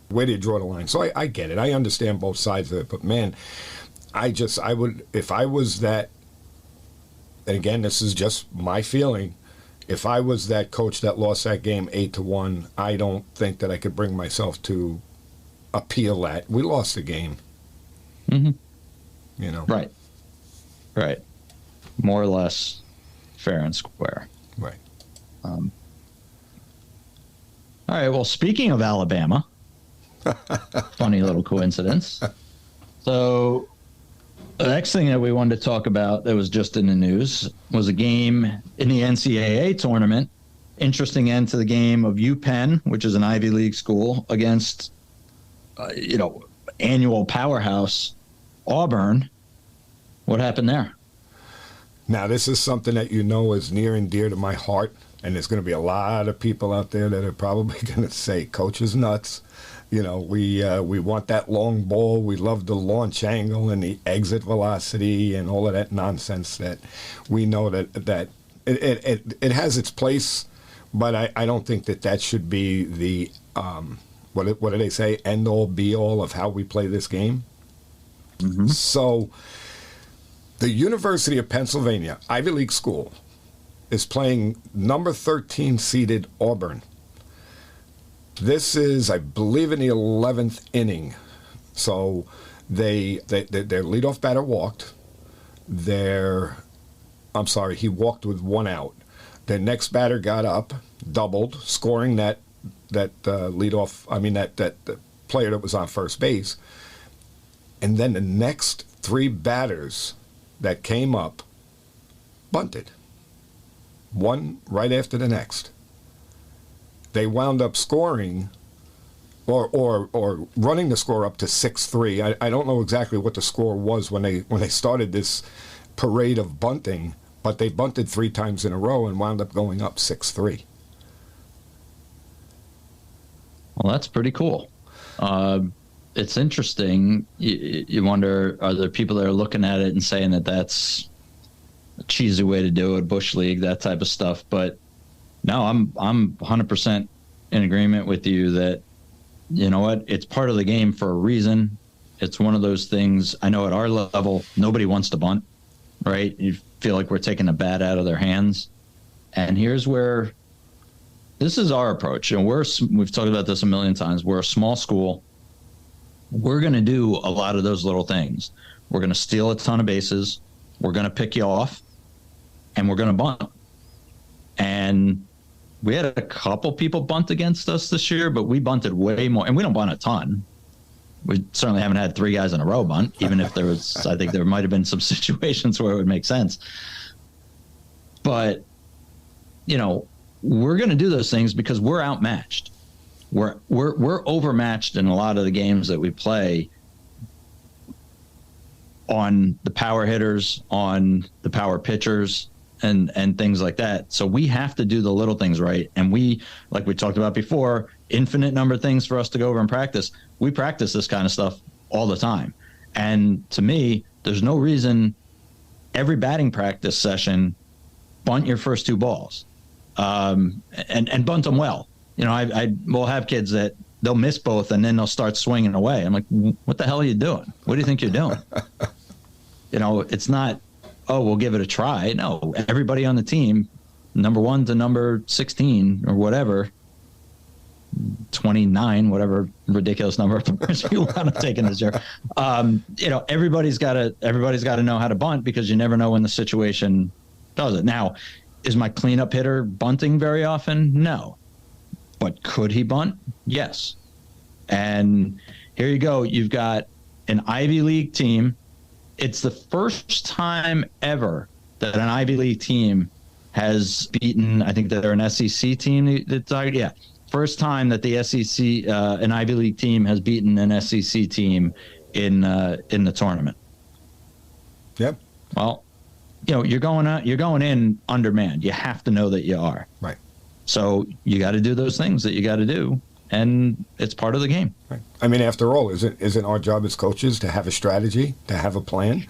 Where do you draw the line? So I get it. I understand both sides of it. But man, I would, if I was that, and again, this is just my feeling, if I was that coach that lost that game 8-1, I don't think that I could bring myself to appeal that. We lost the game. Mm-hmm. Right. More or less fair and square. Right. All right. Well, speaking of Alabama, funny little coincidence. So the next thing that we wanted to talk about that was just in the news was a game in the NCAA tournament. Interesting end to the game of UPenn, which is an Ivy League school, against, annual powerhouse Auburn. What happened there? Now, this is something that is near and dear to my heart, and there's going to be a lot of people out there that are probably going to say, Coach is nuts. We want that long ball. We love the launch angle and the exit velocity and all of that nonsense that we know that it has its place, but I don't think that should be the what do they say, end all be all of how we play this game. Mm-hmm. So the University of Pennsylvania Ivy League school is playing number 13 seeded Auburn. This is, I believe, in the 11th inning. So their leadoff batter walked. He walked with 1 out. Their next batter got up, doubled, scoring that player that was on first base. And then the next 3 batters that came up bunted. One right after the next. They wound up scoring or running the score up to 6-3. I don't know exactly what the score was when they started this parade of bunting, but they bunted 3 times in a row and wound up going up 6-3. Well, that's pretty cool. It's interesting. You wonder, are there people that are looking at it and saying that that's a cheesy way to do it, Bush League, that type of stuff? But no, I'm 100% in agreement with you that, you know what, it's part of the game for a reason. It's one of those things. I know at our level, nobody wants to bunt, right? You feel like we're taking the bat out of their hands. And here's where this is our approach. And we've talked about this a million times. We're a small school. We're going to do a lot of those little things. We're going to steal a ton of bases. We're going to pick you off, and we're going to bunt. And we had a couple people bunt against us this year, but we bunted way more. And we don't bunt a ton. We certainly haven't had 3 guys in a row bunt, even if I think there might have been some situations where it would make sense. But, we're going to do those things because we're outmatched. We're overmatched in a lot of the games that we play on the power hitters, on the power pitchers, and things like that. So we have to do the little things right. And we, like we talked about before, infinite number of things for us to go over and practice. We practice this kind of stuff all the time. And to me, there's no reason every batting practice session, bunt your first 2 balls, and bunt them well. I will have kids that they'll miss both and then they'll start swinging away. I'm like, what the hell are you doing? What do you think you're doing? It's not, oh, we'll give it a try. No, everybody on the team, number 1 to number 16 or whatever, 29, whatever ridiculous number of numbers you want to take in this year. Everybody's got to know how to bunt, because you never know when the situation does it. Now, is my cleanup hitter bunting very often? No. But could he bunt? Yes. And here you go. You've got an Ivy League team. It's the first time ever that an Ivy League team has beaten, I think they're an SEC team. Yeah. First time that the SEC, an Ivy League team has beaten an SEC team in the tournament. Yep. Well, you're going in undermanned. You have to know that you are. Right. So you got to do those things that you got to do, and it's part of the game. Right. I mean, after all, isn't our job as coaches to have a strategy, to have a plan?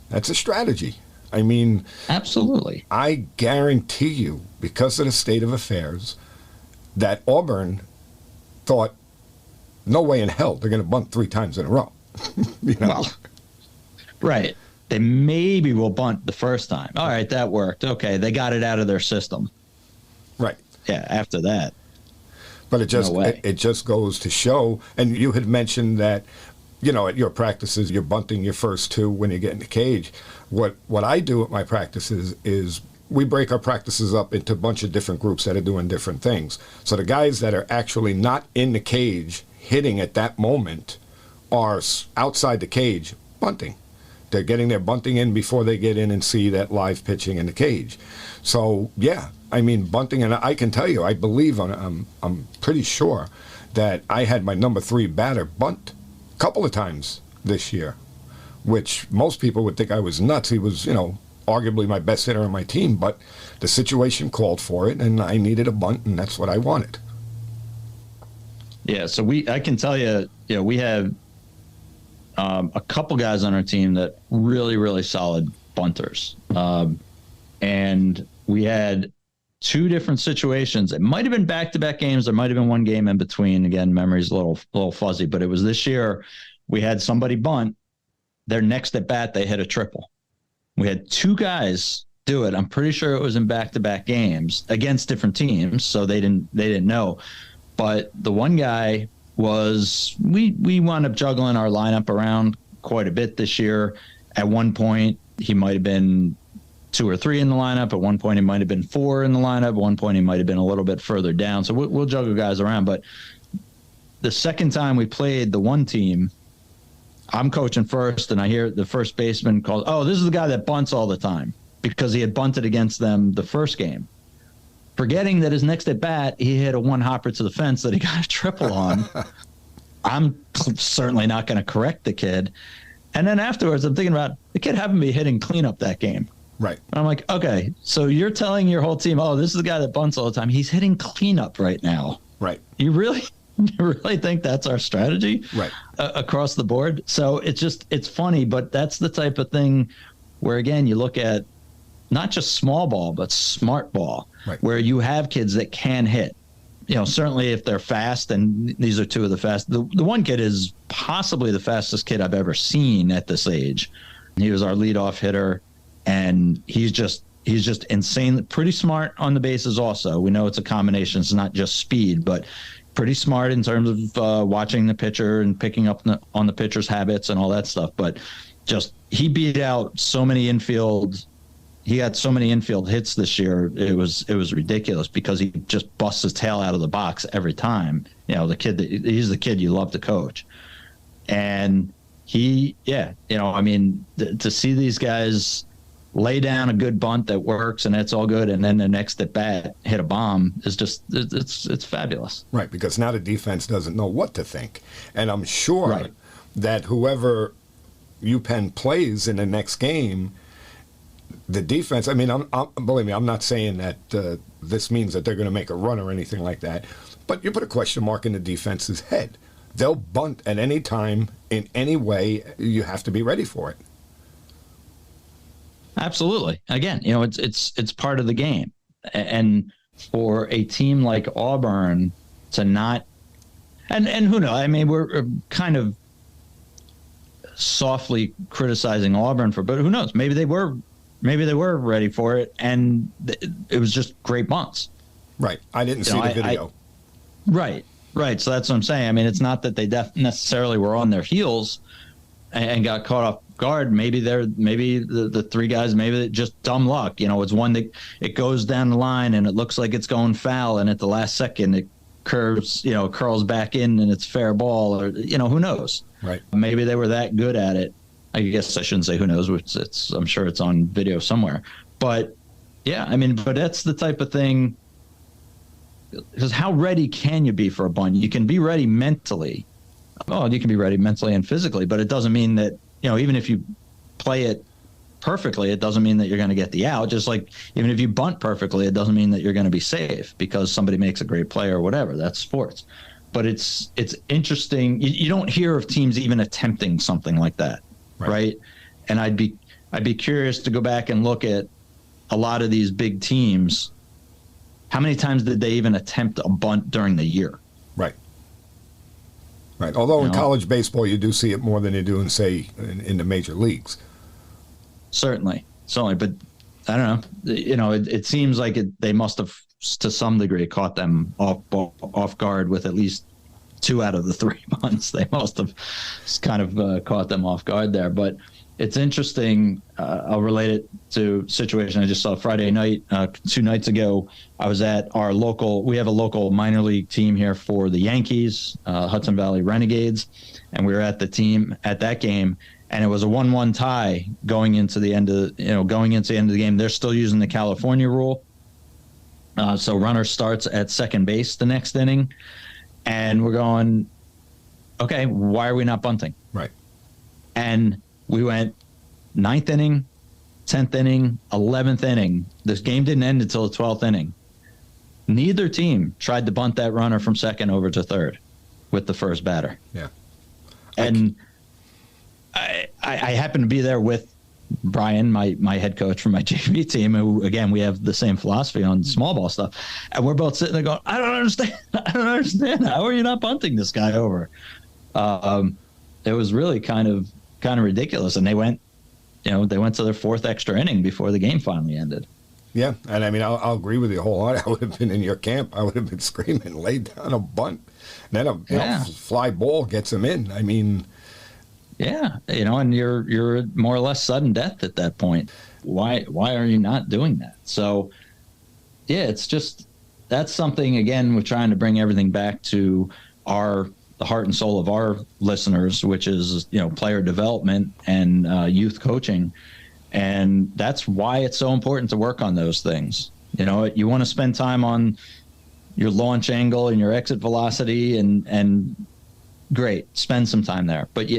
That's a strategy. I mean, absolutely. I guarantee you, because of the state of affairs, that Auburn thought, no way in hell they're going to bunt 3 times in a row. Well, right. They maybe will bunt the first time. All right, that worked. Okay, they got it out of their system. Right. Yeah, after that. But it just goes to show, and you had mentioned that, at your practices, you're bunting your first 2 when you get in the cage. What I do at my practices is we break our practices up into a bunch of different groups that are doing different things. So the guys that are actually not in the cage hitting at that moment are outside the cage bunting. They're getting their bunting in before they get in and see that live pitching in the cage. So, yeah, I mean, bunting, and I can tell you, I believe, I'm pretty sure that I had my number 3 batter bunt a couple of times this year, which most people would think I was nuts. He was, arguably my best hitter on my team, but the situation called for it, and I needed a bunt, and that's what I wanted. Yeah, so I can tell you, we have a couple guys on our team that really, really solid bunters. And we had 2 different situations. It might have been back-to-back games. There might have been one game in between. Again, memory's a little fuzzy, but it was this year. We had somebody bunt. Their next at bat, they hit a triple. We had 2 guys do it. I'm pretty sure it was in back-to-back games against different teams, so they didn't know. But the one guy was, we wound up juggling our lineup around quite a bit this year. At one point, he might have been 2 or 3 in the lineup. At one point, he might have been 4 in the lineup. At one point, he might have been a little bit further down. So we'll juggle guys around. But the second time we played the one team, I'm coaching first, and I hear the first baseman calls, oh, this is the guy that bunts all the time, because he had bunted against them the first game. Forgetting that his next at bat, he hit a 1-hopper to the fence that he got a triple on. I'm certainly not going to correct the kid. And then afterwards, I'm thinking about the kid happened to be hitting cleanup that game. Right. And I'm like, okay, so you're telling your whole team, oh, this is the guy that bunts all the time. He's hitting cleanup right now. Right. You really think that's our strategy? Right. Across the board? So it's funny, but that's the type of thing where, again, you look at not just small ball, but smart ball, right, where you have kids that can hit. Certainly if they're fast, and these are 2 of the fast. The one kid is possibly the fastest kid I've ever seen at this age. He was our leadoff hitter, and he's just insane, pretty smart on the bases also. We know it's a combination. It's not just speed, but pretty smart in terms of watching the pitcher and picking up on the pitcher's habits and all that stuff. But he beat out so many infield. He got so many infield hits this year. It was ridiculous, because he just busts his tail out of the box every time. He's the kid you love to coach. And I mean, to see these guys lay down a good bunt that works and it's all good, and then the next at bat hit a bomb is just it's fabulous. Right, because now the defense doesn't know what to think, and I'm sure that whoever UPenn plays in the next game, the defense. I mean, believe me, I'm not saying that this means that they're going to make a run or anything like that, but you put a question mark in the defense's head. They'll bunt at any time, in any way. You have to be ready for it. Absolutely. Again, it's part of the game. And for a team like Auburn to not, and who knows? I mean, we're kind of softly criticizing Auburn but who knows? Maybe they were ready for it, and it was just great bunts. Right. I didn't see the video. Right. So that's what I'm saying. I mean, it's not that they necessarily were on their heels and got caught off guard. Maybe the three guys, maybe just dumb luck. It's one that it goes down the line and it looks like it's going foul, and at the last second it curls back in and it's fair ball, or who knows? Right. Maybe they were that good at it. I guess I shouldn't say who knows. I'm sure it's on video somewhere. But yeah, I mean, but that's the type of thing. Because how ready can you be for a bunt? You can be ready mentally. Oh, you can be ready mentally and physically, but it doesn't mean that, even if you play it perfectly, it doesn't mean that you're going to get the out. Just like even if you bunt perfectly, it doesn't mean that you're going to be safe because somebody makes a great play or whatever. That's sports. But it's interesting. You don't hear of teams even attempting something like that, right? And I'd be curious to go back and look at a lot of these big teams. How many times did they even attempt a bunt during the year? Right. Although in college baseball, you do see it more than you do in the major leagues. Certainly. But I don't know. It seems like they must have, to some degree, caught them off guard with at least 2 out of the 3 bunts. They must have kind of caught them off guard there. But it's interesting. I'll relate it to a situation I just saw Friday night. 2 nights ago, I was at we have a local minor league team here for the Yankees, Hudson Valley Renegades. And we were at that game, and it was a 1-1 tie going into the end of the game. They're still using the California rule. So runner starts at second base the next inning, and we're going, okay, why are we not bunting? Right. And we went 9th inning, 10th inning, 11th inning. This game didn't end until the 12th inning. Neither team tried to bunt that runner from second over to third with the first batter. Yeah. And I happened to be there with Brian, my head coach from my JV team, who, again, we have the same philosophy on small ball stuff. And we're both sitting there going, I don't understand. How are you not bunting this guy over? It was really kind of ridiculous. And they went to their 4th extra inning before the game finally ended. Yeah. And I mean, I'll agree with you wholeheartedly. I would have been in your camp. I would have been screaming, lay down a bunt. And then a fly ball gets him in. I mean, yeah, and you're more or less sudden death at that point. Why are you not doing that? So, yeah, it's just, that's something, again, we're trying to bring everything back to the heart and soul of our listeners, which is, player development and youth coaching. And that's why it's so important to work on those things. You want to spend time on your launch angle and your exit velocity, and great, spend some time there. But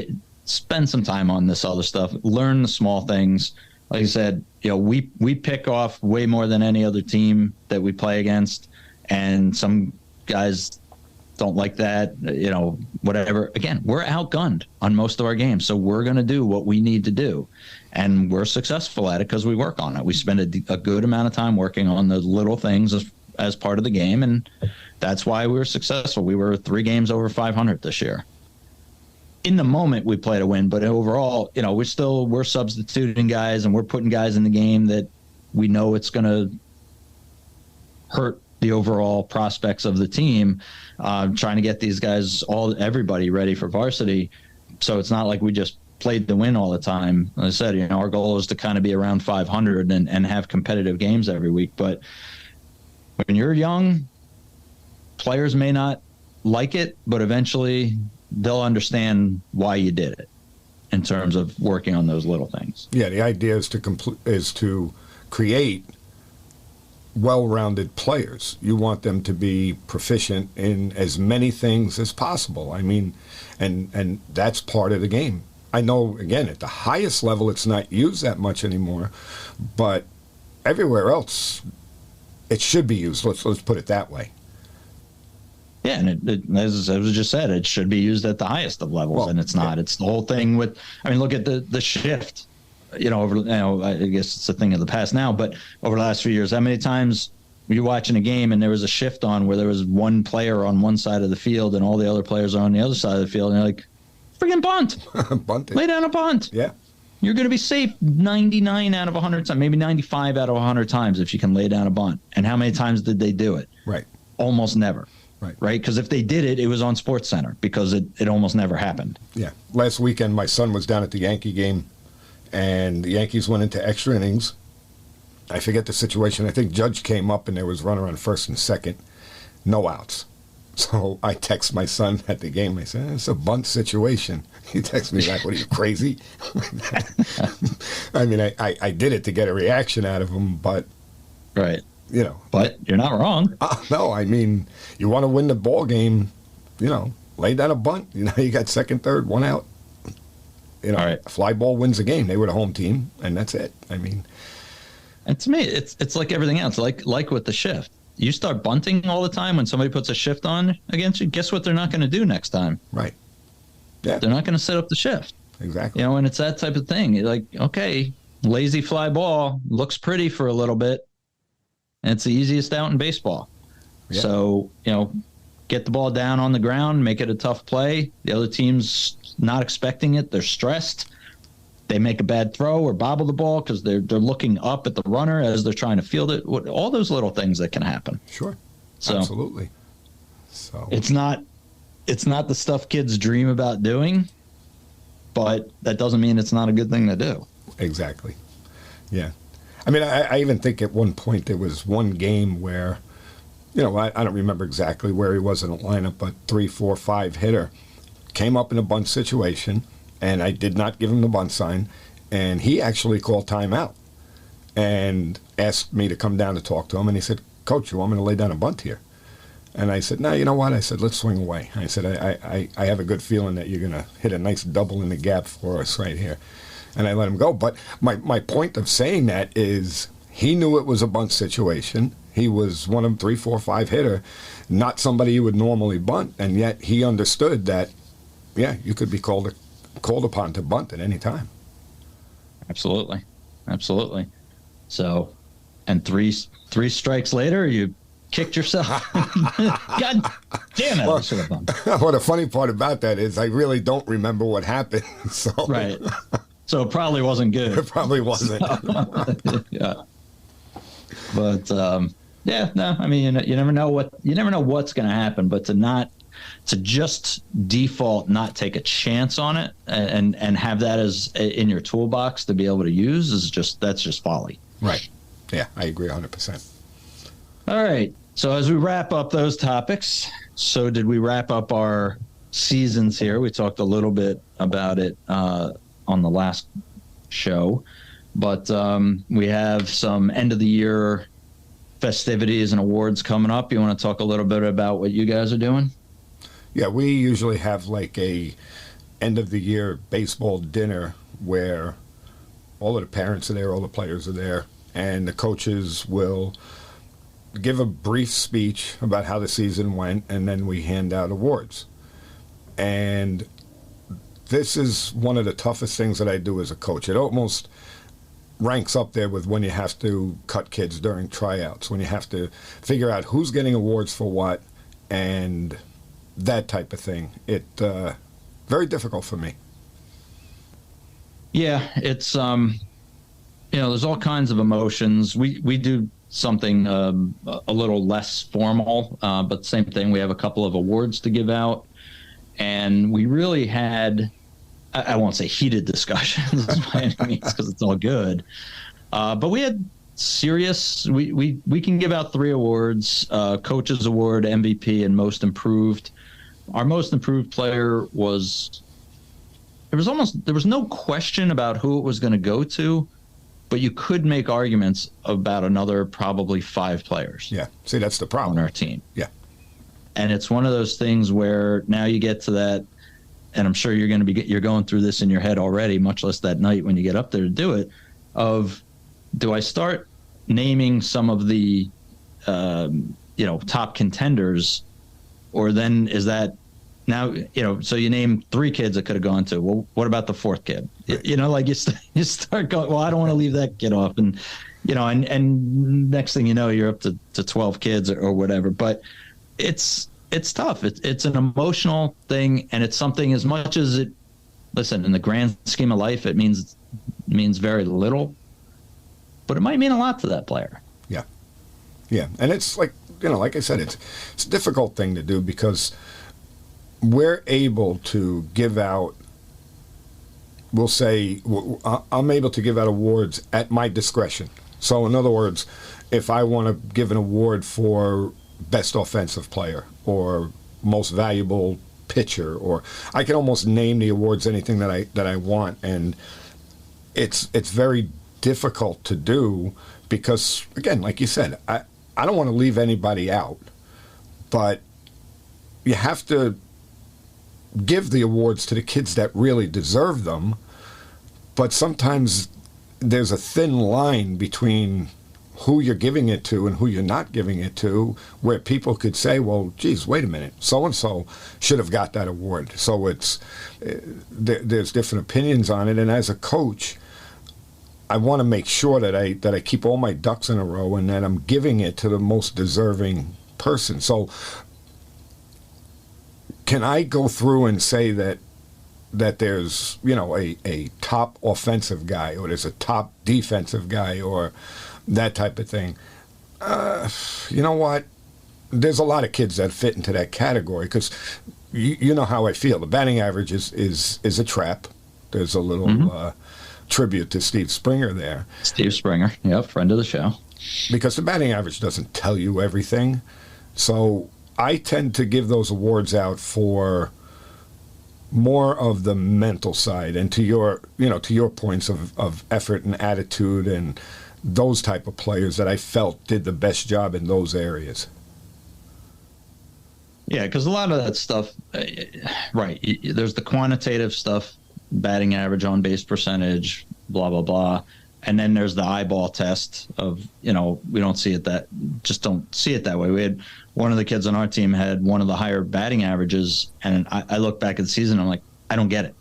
spend some time on this other stuff. Learn the small things. Like I said, we pick off way more than any other team that we play against, and some guys don't like that, whatever. Again, we're outgunned on most of our games, so we're going to do what we need to do, and we're successful at it because we work on it. We spend a good amount of time working on the little things as part of the game, and that's why we were successful. We were 3 games over 500 this year. In the moment, we play to win, but overall, we're substituting guys and we're putting guys in the game that we know it's going to hurt the overall prospects of the team, trying to get these guys, everybody ready for varsity. So it's not like we just played to win all the time. As I said, our goal is to kind of be around 500 and have competitive games every week. But when you're young, players may not like it, but eventually they'll understand why you did it in terms of working on those little things. Yeah, the idea is to create well-rounded players. You want them to be proficient in as many things as possible. I mean, and that's part of the game. I know, again, at the highest level, it's not used that much anymore, but everywhere else, it should be used. Let's put it that way. Yeah, and as I just said, it should be used at the highest of levels, and it's not. Yeah. It's the whole thing with, I mean, look at the shift. I guess it's a thing of the past now, but over the last few years, how many times were you watching a game and there was a shift on where there was one player on one side of the field and all the other players are on the other side of the field, and you're like, friggin' bunt. Bunting. Lay down a bunt. Yeah. You're going to be safe 99 out of 100 times, maybe 95 out of 100 times if you can lay down a bunt. And how many times did they do it? Right. Almost never. Right. Because if they did it, it was on SportsCenter because it almost never happened. Yeah. Last weekend, my son was down at the Yankee game, and the Yankees went into extra innings. I forget the situation. I think Judge came up, and there was runner on first and second. No outs. So I text my son at the game. I said, it's a bunt situation. He texts me back, what are you, crazy? I mean, I did it to get a reaction out of him, but, right. You know. But you're not wrong. No, I mean, you want to win the ball game, lay down a bunt. You got second, third, one out. All right. A fly ball wins the game. They were the home team, and that's it. I mean. And to me, it's like everything else, like with the shift. You start bunting all the time when somebody puts a shift on against you, guess what they're not going to do next time? Right. Yeah. They're not going to set up the shift. Exactly. And it's that type of thing. You're like, okay, lazy fly ball looks pretty for a little bit, and it's the easiest out in baseball. Yeah. So, get the ball down on the ground, make it a tough play. The other team's not expecting it. They're stressed. They make a bad throw or bobble the ball because they're looking up at the runner as they're trying to field it. All those little things that can happen. Sure. So, absolutely. So it's not the stuff kids dream about doing, but that doesn't mean it's not a good thing to do. Exactly. Yeah. I mean, I even think at one point there was one game where, I don't remember exactly where he was in the lineup, but 3, 4, 5 hitter came up in a bunt situation. And I did not give him the bunt sign, and he actually called timeout and asked me to come down to talk to him. And he said, Coach, you want me to lay down a bunt here? And I said, no, you know what? I said, let's swing away. I said, I have a good feeling that you're going to hit a nice double in the gap for us right here. And I let him go. But my point of saying that is he knew it was a bunt situation. He was one of 3, 4, 5 hitter, not somebody you would normally bunt. And yet he understood that, yeah, you could be called upon to bunt at any time. Absolutely. So, and three strikes later, you kicked yourself. God damn it! Well, the funny part about that is I really don't remember what happened. So right. So it probably wasn't good. It probably wasn't. Yeah. But yeah, no. I mean, you never know what's going to happen, but to just default not take a chance on it and have that as in your toolbox to be able to use that's just folly. Right. Yeah, I agree 100%. All right. So as we wrap up those topics, so did we wrap up our seasons here? We talked a little bit about it on the last show, but we have some end of the year festivities and awards coming up. You want to talk a little bit about what you guys are doing? Yeah, we usually have like a end of the year baseball dinner where all of the parents are there, all the players are there, and the coaches will give a brief speech about how the season went, and then we hand out awards. And this is one of the toughest things that I do as a coach. It almost ranks up there with when you have to cut kids during tryouts, when you have to figure out who's getting awards for what, and that type of thing. It very difficult for me. Yeah, it's there's all kinds of emotions. We do something a little less formal, but same thing. We have a couple of awards to give out, and we really had, I won't say heated discussions by any means because it's all good, but we had serious. We can give out 3 awards: Coaches Award, MVP, and Most Improved. Our most improved player was, there was no question about who it was going to go to, but you could make arguments about another probably 5 players. Yeah. See, that's the problem on our team. Yeah. And it's one of those things where now you get to that, and I'm sure you're going through this in your head already, much less that night when you get up there to do it, of do I start naming some of the top contenders, or then is that now, so you name 3 kids that could have gone to, well, what about the 4th kid? Right. You start going, well, I don't want to leave that kid off. And, and next thing you know, you're up to 12 kids or whatever. But it's tough. It's an emotional thing. And it's something, as much as listen, in the grand scheme of life, it means very little, but it might mean a lot to that player. Yeah. Yeah. And it's like, like I said, it's a difficult thing to do, because we're able to give out, we'll say, I'm able to give out awards at my discretion. So in other words, if I want to give an award for best offensive player or most valuable pitcher, or I can almost name the awards anything that I want, and it's very difficult to do, because again, like you said, I don't want to leave anybody out, but you have to give the awards to the kids that really deserve them. But sometimes there's a thin line between who you're giving it to and who you're not giving it to, where people could say, well, geez, wait a minute, so-and-so should have got that award. So there's different opinions on it. And as a coach, I want to make sure that I keep all my ducks in a row and that I'm giving it to the most deserving person. So can I go through and say that there's, a top offensive guy, or there's a top defensive guy, or that type of thing? You know what? There's a lot of kids that fit into that category, because you know how I feel. The batting average is a trap. There's a little tribute to Steve Springer there. Steve Springer, friend of the show. Because the batting average doesn't tell you everything. So I tend to give those awards out for more of the mental side, and to your points of effort and attitude and those type of players that I felt did the best job in those areas. Yeah, because a lot of that stuff, right, there's the quantitative stuff, batting average, on base percentage, blah, blah, blah. And then there's the eyeball test of, we don't see it don't see it that way. We had one of the kids on our team had one of the higher batting averages, and I look back at the season, I'm like, I don't get it.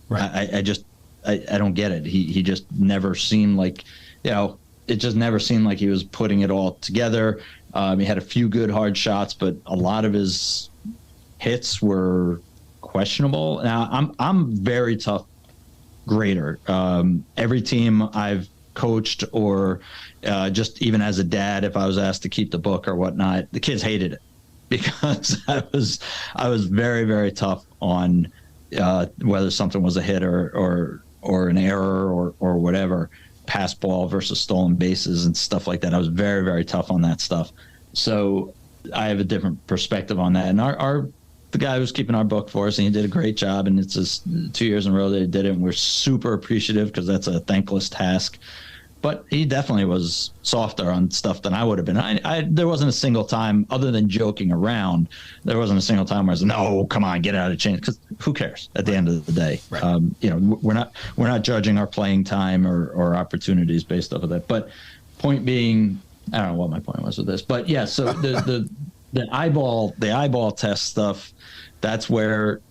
Right. I don't get it. He just never seemed like, it just never seemed like he was putting it all together. He had a few good hard shots, but a lot of his hits were questionable. Now, I'm very tough grader. Every team I've coached, or just even as a dad, if I was asked to keep the book or whatnot, the kids hated it, because I was very, very tough on whether something was a hit or an error or whatever, pass ball versus stolen bases and stuff like that. I was very, very tough on that stuff. So I have a different perspective on that. And the guy who was keeping our book for us, and he did a great job, and it's just 2 years in a row that he did it, and we're super appreciative, because that's a thankless task. But he definitely was softer on stuff than I would have been. There wasn't a single time, other than joking around, there wasn't a single time where I was, no, come on, get out of change, because who cares at the end of the day? Right. We're not judging our playing time or opportunities based off of that. But point being, I don't know what my point was with this, but yeah, so the eyeball test stuff, that's where,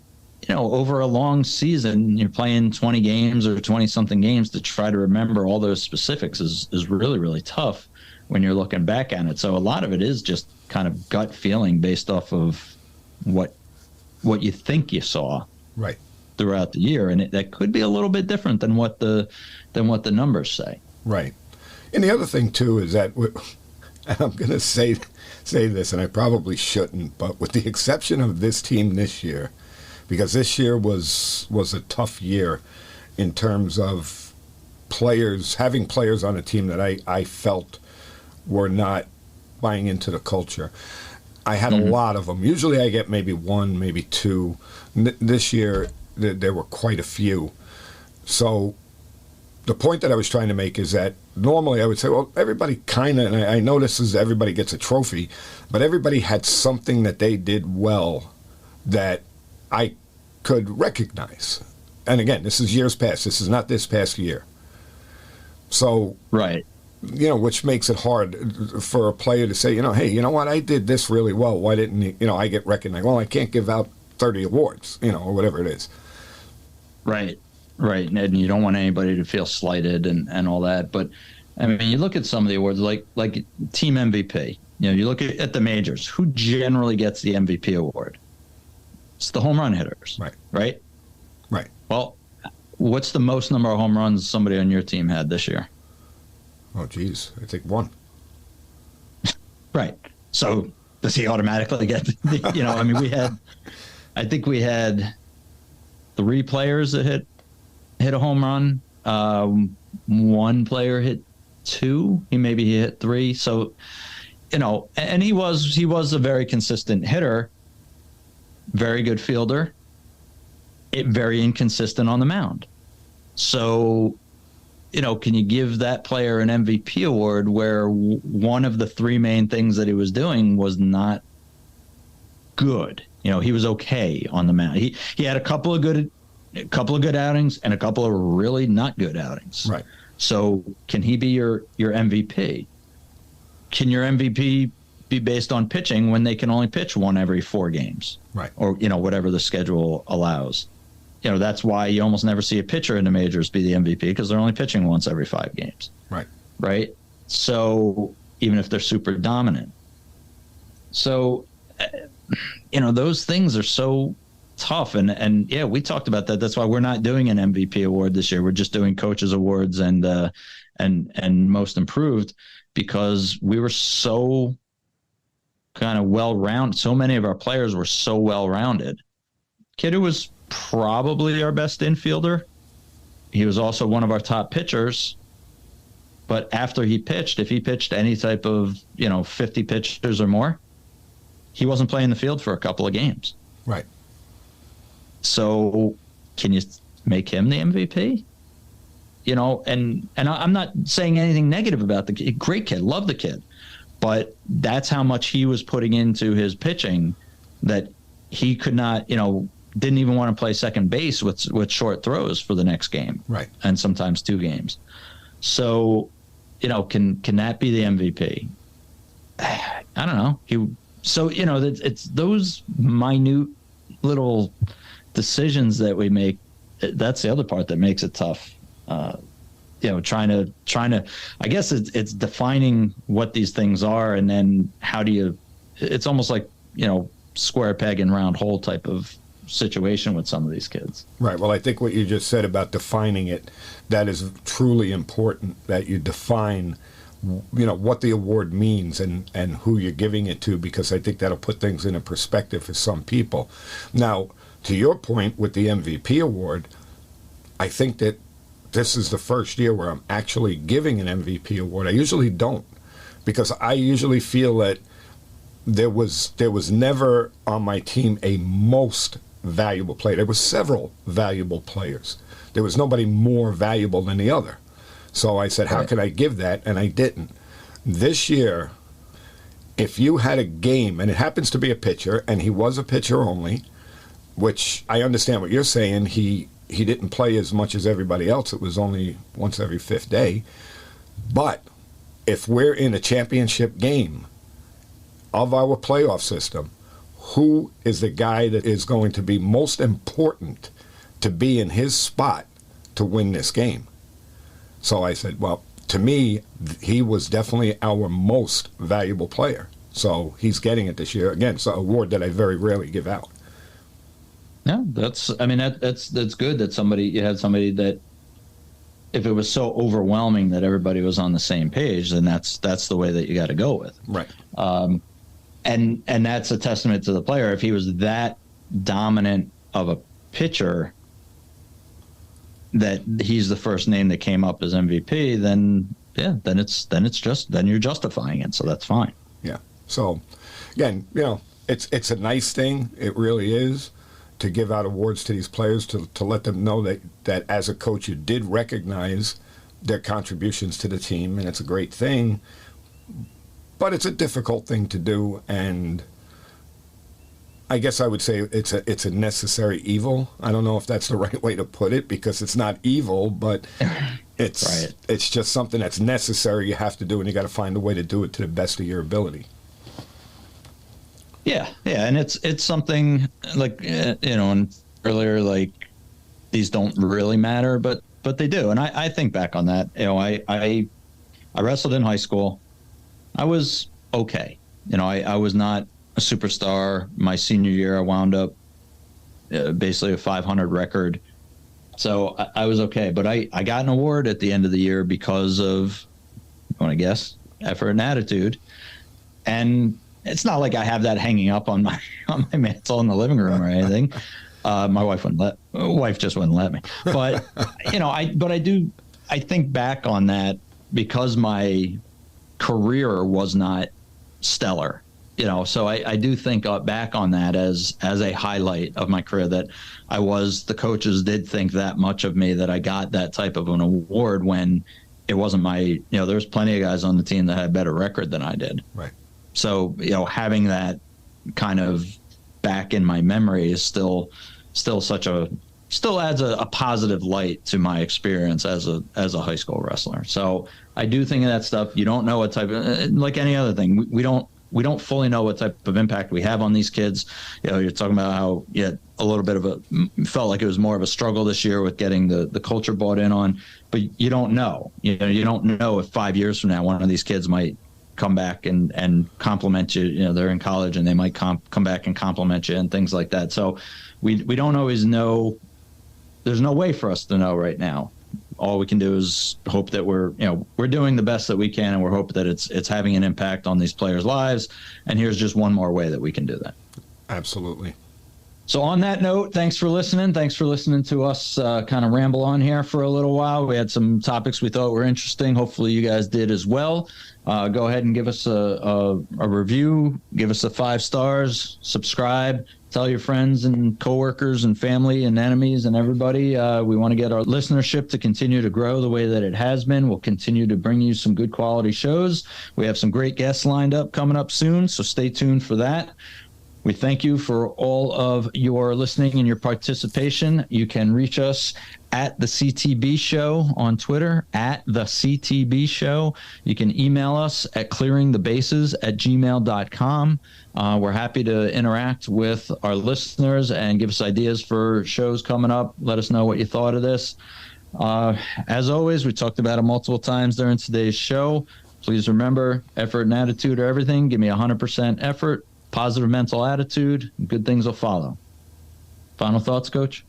over a long season, you're playing 20 games or 20-something games, to try to remember all those specifics is really, really tough when you're looking back on it. So a lot of it is just kind of gut feeling based off of what you think you saw right throughout the year, and that could be a little bit different than what the numbers say. Right. And the other thing too is that, and I'm going to say this, and I probably shouldn't, but with the exception of this team this year, because this year was a tough year in terms of having players on a team that I felt were not buying into the culture. I had a lot of them. Usually I get maybe one, maybe two. This year, there were quite a few. So the point that I was trying to make is that normally I would say, well, everybody kind of, and I know this is everybody gets a trophy, but everybody had something that they did well that I could recognize. And again, this is years past. This is not this past year. So, right. Which makes it hard for a player to say, hey, you know what, I did this really well. Why didn't, I get recognized? Well, I can't give out 30 awards, or whatever it is. Right. And you don't want anybody to feel slighted and all that. But, I mean, you look at some of the awards, like team MVP. You look at the majors. Who generally gets the MVP award? It's the home run hitters. Right? Well, what's the most number of home runs somebody on your team had this year? Oh, geez. I think one. Right. So does he automatically get, I mean, I think we had 3 players that hit a home run. One player hit 2. He hit 3. So, and he was a very consistent hitter, very good fielder, very inconsistent on the mound. So, can you give that player an MVP award where one of the 3 main things that he was doing was not good? He was okay on the mound. He had a couple of good outings and a couple of really not good outings. Right. So can he be your MVP? Can your MVP be based on pitching when they can only pitch one every 4 games? Right. Or, whatever the schedule allows. That's why you almost never see a pitcher in the majors be the MVP, because they're only pitching once every 5 games. Right. So even if they're super dominant. So, those things are so tough. And yeah, we talked about that. That's why we're not doing an MVP award this year. We're just doing coaches awards and most improved, because we were so kind of well-rounded. So many of our players were so well-rounded. Kid who was probably our best infielder. He was also one of our top pitchers. But after he pitched, if he pitched any type of, 50 pitches or more, he wasn't playing the field for a couple of games. Right. So can you make him the MVP? And I'm not saying anything negative about the kid. Great kid. Love the kid. But that's how much he was putting into his pitching, that he could not, didn't even want to play second base with short throws for the next game. Right. And sometimes 2 games. So, can that be the MVP? I don't know. It's those minute little decisions that we make. That's the other part that makes it tough. Trying to, I guess it's defining what these things are, and then how do you, it's almost like, square peg and round hole type of situation with some of these kids. Right. Well, I think what you just said about defining it, that is truly important, that you define, what the award means and who you're giving it to, because I think that'll put things in a perspective for some people. Now, to your point with the MVP award, I think that this is the first year where I'm actually giving an MVP award. I usually don't, because I usually feel that there was never on my team a most valuable player. There were several valuable players. There was nobody more valuable than the other. So I said, how can I give that? And I didn't. This year, if you had a game, and it happens to be a pitcher, and he was a pitcher only, which I understand what you're saying, he didn't play as much as everybody else. It was only once every 5th day. But if we're in a championship game of our playoff system, who is the guy that is going to be most important to be in his spot to win this game? So I said, well, to me, he was definitely our most valuable player. So he's getting it this year. Again, it's an award that I very rarely give out. Yeah, that's good that you had somebody that, if it was so overwhelming that everybody was on the same page, then that's the way that you got to go with. Right. And that's a testament to the player. If he was that dominant of a pitcher, that he's the first name that came up as MVP, then you're justifying it. So that's fine. Yeah. So, again, it's a nice thing. It really is, to give out awards to these players, to let them know that as a coach you did recognize their contributions to the team, and it's a great thing. But it's a difficult thing to do, and I guess I would say it's a necessary evil. I don't know if that's the right way to put it, because it's not evil, but it's right. It's just something that's necessary. You have to do, and you got to find a way to do it to the best of your ability. Yeah, and it's something like and earlier, like, these don't really matter, but they do, and I think back on that. I wrestled in high school. I was okay. I was not a superstar. My senior year, I wound up basically a 500 record, so I was okay. But I got an award at the end of the year because of, you want to guess, effort and attitude, and it's not like I have that hanging up on my mantle in the living room or anything. My wife just wouldn't let me. But I think back on that because my career was not stellar. So I do think back on that as a highlight of my career, that the coaches did think that much of me, that I got that type of an award when it wasn't there's plenty of guys on the team that had a better record than I did. Right. So, having that kind of back in my memory is still adds a positive light to my experience as a high school wrestler. So I do think of that stuff. You don't know what type of, like any other thing, we don't fully know what type of impact we have on these kids. You're talking about how you had a little bit of felt like it was more of a struggle this year with getting the culture bought in on, but you don't know. You don't know if 5 years from now one of these kids might come back and compliment you. They're in college and they might come back and compliment you and things like that. So we don't always know. There's no way for us to know right now. All we can do is hope that we're doing the best that we can, and we're hoping that it's having an impact on these players' lives. And here's just one more way that we can do that. Absolutely. So on that note, thanks for listening. Thanks for listening to us kind of ramble on here for a little while. We had some topics we thought were interesting. Hopefully you guys did as well. Go ahead and give us a review. Give us 5 stars. Subscribe. Tell your friends and coworkers and family and enemies and everybody. We want to get our listenership to continue to grow the way that it has been. We'll continue to bring you some good quality shows. We have some great guests lined up coming up soon, so stay tuned for that. We thank you for all of your listening and your participation. You can reach us at the CTB Show on Twitter, at the CTB Show. You can email us at clearingthebases@gmail.com. We're happy to interact with our listeners and give us ideas for shows coming up. Let us know what you thought of this. As always, we talked about it multiple times during today's show. Please remember, effort and attitude are everything. Give me 100% effort. Positive mental attitude, good things will follow. Final thoughts, Coach?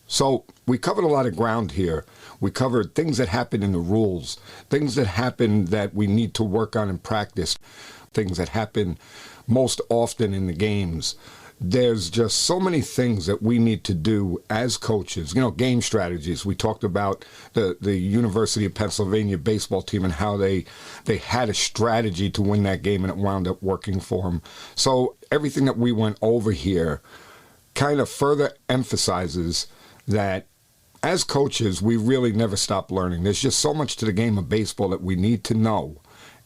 So we covered a lot of ground here. We covered things that happen in the rules, things that happen that we need to work on in practice, things that happen most often in the games. There's just so many things that we need to do as coaches. Game strategies. We talked about the University of Pennsylvania baseball team and how they had a strategy to win that game, and it wound up working for them. So everything that we went over here kind of further emphasizes that as coaches, we really never stop learning. There's just so much to the game of baseball that we need to know.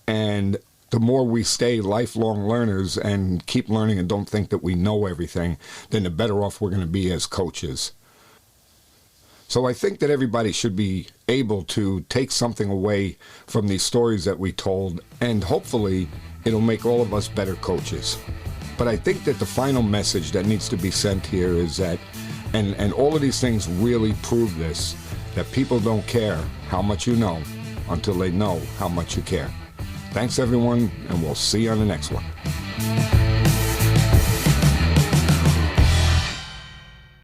And the more we stay lifelong learners and keep learning and don't think that we know everything, then the better off we're going to be as coaches. So I think that everybody should be able to take something away from these stories that we told, and hopefully it'll make all of us better coaches. But I think that the final message that needs to be sent here is that, and all of these things really prove this, that people don't care how much you know until they know how much you care. Thanks, everyone, and we'll see you on the next one.